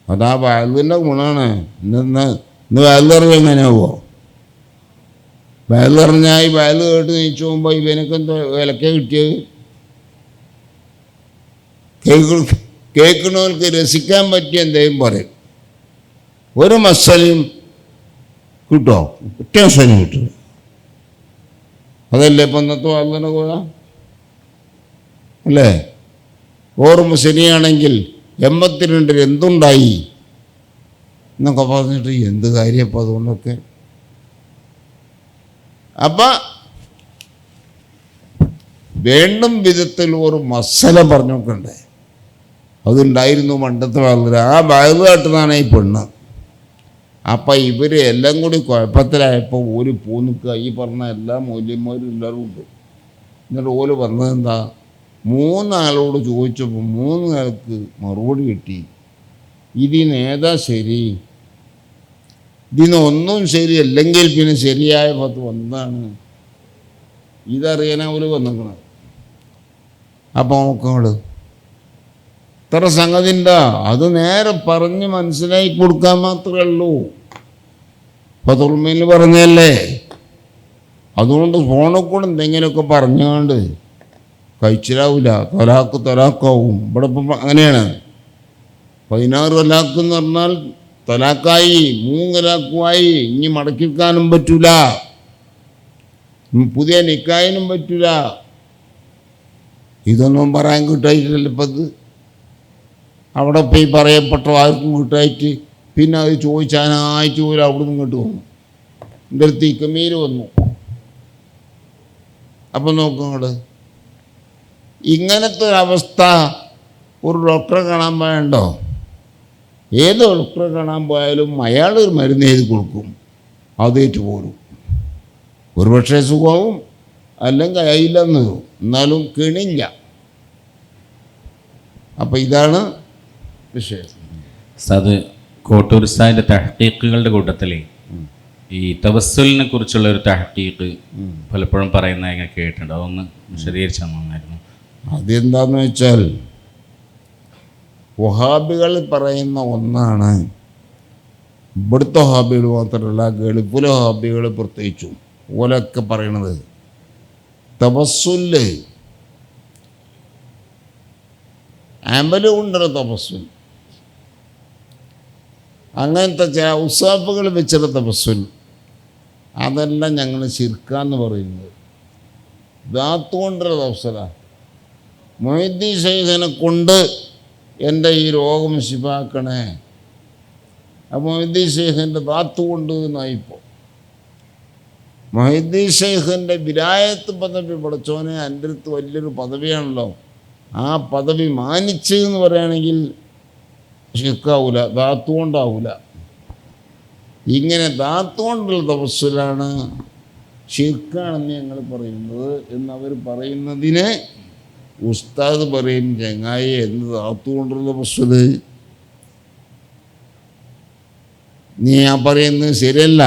അതാ വയലിൻ്റെ ഗുണമാണ്. ഇന്ന് വയൽ അറിയാൻ എങ്ങനെയാവോ? വയൽ അറിഞ്ഞാൽ ഈ വയൽ കേട്ട് നീച്ചു പോകുമ്പോൾ ഇവനൊക്കെ എന്താ വിലക്കെ കിട്ടിയത്? കേൾക്കുന്നവർക്ക് രസിക്കാൻ പറ്റിയ എന്തെങ്കിലും പറയും. ഒരു മസലയും കിട്ടോ? ഒറ്റ മസലും കിട്ടും. അതല്ലേ ഇപ്പം ഇന്നത്തെ വാർത്തയുടെ കൂടെ അല്ലേ? ഓർമ്മ ശരിയാണെങ്കിൽ 82 എന്തുണ്ടായി എന്നൊക്കെ പറഞ്ഞിട്ട് എന്ത് കാര്യപ്പം അതുകൊണ്ടൊക്കെ. അപ്പം വേണ്ടും വിധത്തിൽ ഒരു മസല പറഞ്ഞു നോക്കണ്ടേ? അതുണ്ടായിരുന്നു പണ്ടത്തെ വളരെ. ആ ബാഗുകാട്ടുന്നതാണ് ഈ പെണ്ണ്. അപ്പം ഇവർ എല്ലാം കൂടി കുഴപ്പത്തിലായപ്പോൾ ഓല് പോന്നിക്കുക. ഈ പറഞ്ഞ എല്ലാ മൂല്യന്മാരും എല്ലാവരും ഉണ്ട്. എന്നിട്ട് ഓല് പറഞ്ഞത് എന്താ, 3 ആളോട് ചോദിച്ചപ്പോൾ 3 ആൾക്ക് മറുപടി കിട്ടി. ഇതിന് ഏതാ ശരി? ഇതിന് ഒന്നും ശരിയല്ലെങ്കിൽ പിന്നെ ശരിയായ പത്ത് ഒന്നാണ്. ഇതറിയാനാ ഓല് വന്നിക്കണം. അപ്പോൾ നോക്കങ്ങള് ഇത്ര സംഗതി ഉണ്ടാ, അത് നേരെ പറഞ്ഞ് മനസ്സിലാക്കി കൊടുക്കാൻ മാത്രമേ ഉള്ളൂ. ഫത്തുൽമുയിൽ പറഞ്ഞല്ലേ. അതുകൊണ്ട് ഫോണിൽ കൂടെ എന്തെങ്കിലുമൊക്കെ പറഞ്ഞുകൊണ്ട് കഴിച്ചിലാവില്ല. തൊലാക്കാവും. ഇവിടെ ഇപ്പം അങ്ങനെയാണ്. 16 തലാക്ക് എന്ന് പറഞ്ഞാൽ തലാക്കായി, 3 തലാക്കുമായി. ഇനി മടക്കിക്കാനും പറ്റൂല, പുതിയ നിക്കായിനും പറ്റൂല. ഇതൊന്നും പറയാൻ കിട്ടായിട്ടില്ല. ഇപ്പം അത് അവിടെ പോയി പറയപ്പെട്ട ആർക്കും കിട്ടായിട്ട് പിന്നെ അത് ചോദിച്ചാനായിട്ട് പോലും അവിടെ നിന്ന് ഇങ്ങോട്ട് വന്നു. എൻ്റെ അടുത്ത് ഇക്കമീർ വന്നു. അപ്പം നോക്കുങ്ങൾ, ഇങ്ങനത്തെ ഒരവസ്ഥ ഒരു ഡോക്ടറെ കാണാൻ പോയണ്ടോ? ഏത് ഡോക്ടറെ കാണാൻ പോയാലും അയാൾ ഒരു മരുന്ന് എഴുതി കൊടുക്കും, അതേറ്റ് പോരും. ഒരുപക്ഷെ സുഖവും അല്ലെങ്കിൽ അയില്ലെന്ന്, എന്നാലും കിണില്ല. അപ്പോൾ ഇതാണ് വിഷയം.
ഉസ്താദ്, കോട്ടൂർ ഉസ്താദിൻ്റെ തഹ്ഖീഖുകളുടെ കൂട്ടത്തിൽ ഈ തവസ്സുലിനെ കുറിച്ചുള്ള ഒരു തഹ്ഖീഖ് പലപ്പോഴും പറയുന്നത് ഞാൻ കേട്ടിട്ടുണ്ട്. അതൊന്ന് വിശദീകരിച്ചാൽ നന്നായിരുന്നു.
അതെന്താന്ന് വെച്ചാൽ വഹാബികൾ പറയുന്ന ഒന്നാണ്, ഇവിടുത്തെ വഹാബികൾ മാത്രമല്ല ഗൾഫിലെ വഹാബികൾ പ്രത്യേകിച്ചും ഓലൊക്കെ പറയണത് തപസ്സുല് അമല് കൊണ്ടൊരു തപസ്സുൽ, അങ്ങനത്തെ ചില ഉസാഫുകൾ വെച്ചുള്ള തപസ്സുൽ, അതെല്ലാം ഞങ്ങൾ ശിർക്കാന്ന് പറയുന്നത്. ദാത്ത് കൊണ്ടൊരു തപസ്സല, മൊയ്തീൻ ശൈഖിനെ കൊണ്ട് എൻ്റെ ഈ രോഗം ശിഫാക്കണേ, അപ്പോൾ മൊയ്തീൻ ശൈഖിൻ്റെ ദാത്ത് കൊണ്ട് എന്നായിപ്പോൾ. മൊയ്തീൻ ശൈഖിൻ്റെ വിലായത്ത് പദവി പഠിച്ചോനെ എൻ്റെ അടുത്ത് വലിയൊരു പദവിയാണല്ലോ, ആ പദവി മാനിച്ച് എന്ന് പറയുകയാണെങ്കിൽ ശിർക്കാവൂല, ദാത്ത് കൊണ്ടാവൂല. ഇങ്ങനെ ദാത്ത് കൊണ്ടുള്ള തപസ്സുലാണ് ശിർക്കാണെന്ന് ഞങ്ങൾ പറയുന്നത് എന്നവർ പറയുന്നതിന് ഉസ്താദ് പറയും, ചങ്ങായി എന്ത് ദാത്ത് കൊണ്ടുള്ള തപസ്സുല്, നീ ആ പറയുന്നത് ശരിയല്ല.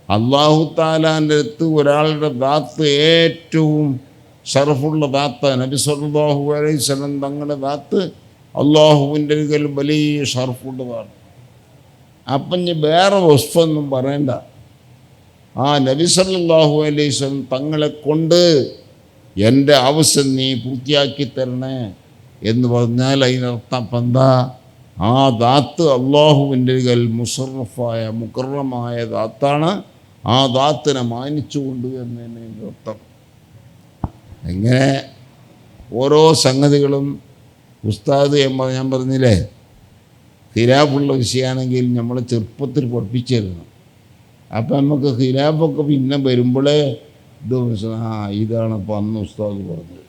അല്ലാഹു തആലാൻ്റെ അടുത്ത് ഒരാളുടെ ദാത്ത് ഏറ്റവും ഷറഫുള്ള ദാത്ത്, നബി സല്ലല്ലാഹു അലൈഹി വസല്ലം തങ്ങളുടെ ദാത്ത് അള്ളാഹുവിൻ്റെ അടുക്കൽ വലിയ ഷറഫുള്ളതാണ്. അപ്പം ഇനി വേറെ വസ്ഫൊന്നും പറയണ്ട, ആ നബി സല്ലല്ലാഹു അലൈഹി വസല്ലം തങ്ങളെ കൊണ്ട് എൻ്റെ ആവശ്യം നീ പൂർത്തിയാക്കി തരണേ എന്ന് പറഞ്ഞാൽ അതിനർത്ഥം അപ്പം എന്താ, ആ ദാത്ത് അള്ളാഹുവിൻ്റെ അടുക്കൽ മുഷറഫായ മുകറമായ ദാത്താണ്, ആ ദാത്തിനെ മാനിച്ചുകൊണ്ട് എന്നതിന് അർത്ഥം. എങ്ങനെ ഓരോ സംഗതികളും ഉസ്താദ് ഞാൻ പറഞ്ഞില്ലേ, ഖിലാഫുള്ള വിഷയമാണെങ്കിൽ നമ്മൾ ചെറുപ്പത്തിൽ പഠിപ്പിച്ചിരുന്നു. അപ്പം നമുക്ക് ഖിലാഫൊക്കെ പിന്നെ വരുമ്പോഴേ ഇത് ഇതാണ് ഇപ്പം അന്ന് ഉസ്താദ് പറഞ്ഞത്.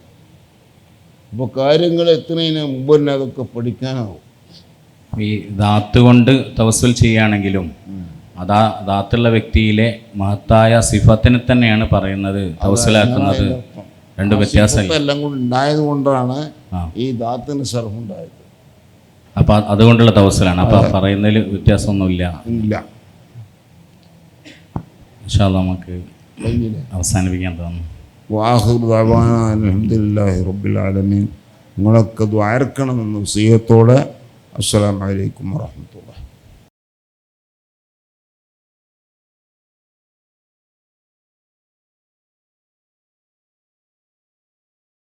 അപ്പോൾ കാര്യങ്ങൾ എത്തുന്നതിന് മുമ്പ് തന്നെ അതൊക്കെ പഠിക്കാനാവും.
ഈ ദാത്ത് കൊണ്ട് തവസ്സുൽ ചെയ്യുകയാണെങ്കിലും അതാ ദാത്തുള്ള വ്യക്തിയിലെ മഹത്തായ സിഫത്തിനെ തന്നെയാണ് പറയുന്നത് തവസ്സുലാക്കുന്നത്. രണ്ട് വ്യത്യാസമല്ല,
എല്ലാം കൂടി ഉണ്ടായത് കൊണ്ടാണ് ഈ ദാത്തിന് ഷറഫുണ്ടായത്.
അപ്പം അതുകൊണ്ടുള്ള തവസ്സുലാണ്. അപ്പം പറയുന്നതിൽ വ്യത്യാസമൊന്നുമില്ല.
ഇല്ല.
ഇൻഷാ അല്ലാഹ് നമുക്ക് അവസാനിപ്പിക്കാൻ തോന്നുന്നു.
വാഹിറു ദഅവാനാ അൽഹംദുലില്ലാഹി റബ്ബിൽ ആലമീൻ. നിങ്ങളൊക്കെ ദ്വാരക്കണമെന്ന് വസിയത്തോടെ. അസ്സലാമു അലൈക്കും വറഹ്മത്തുള്ളാഹി.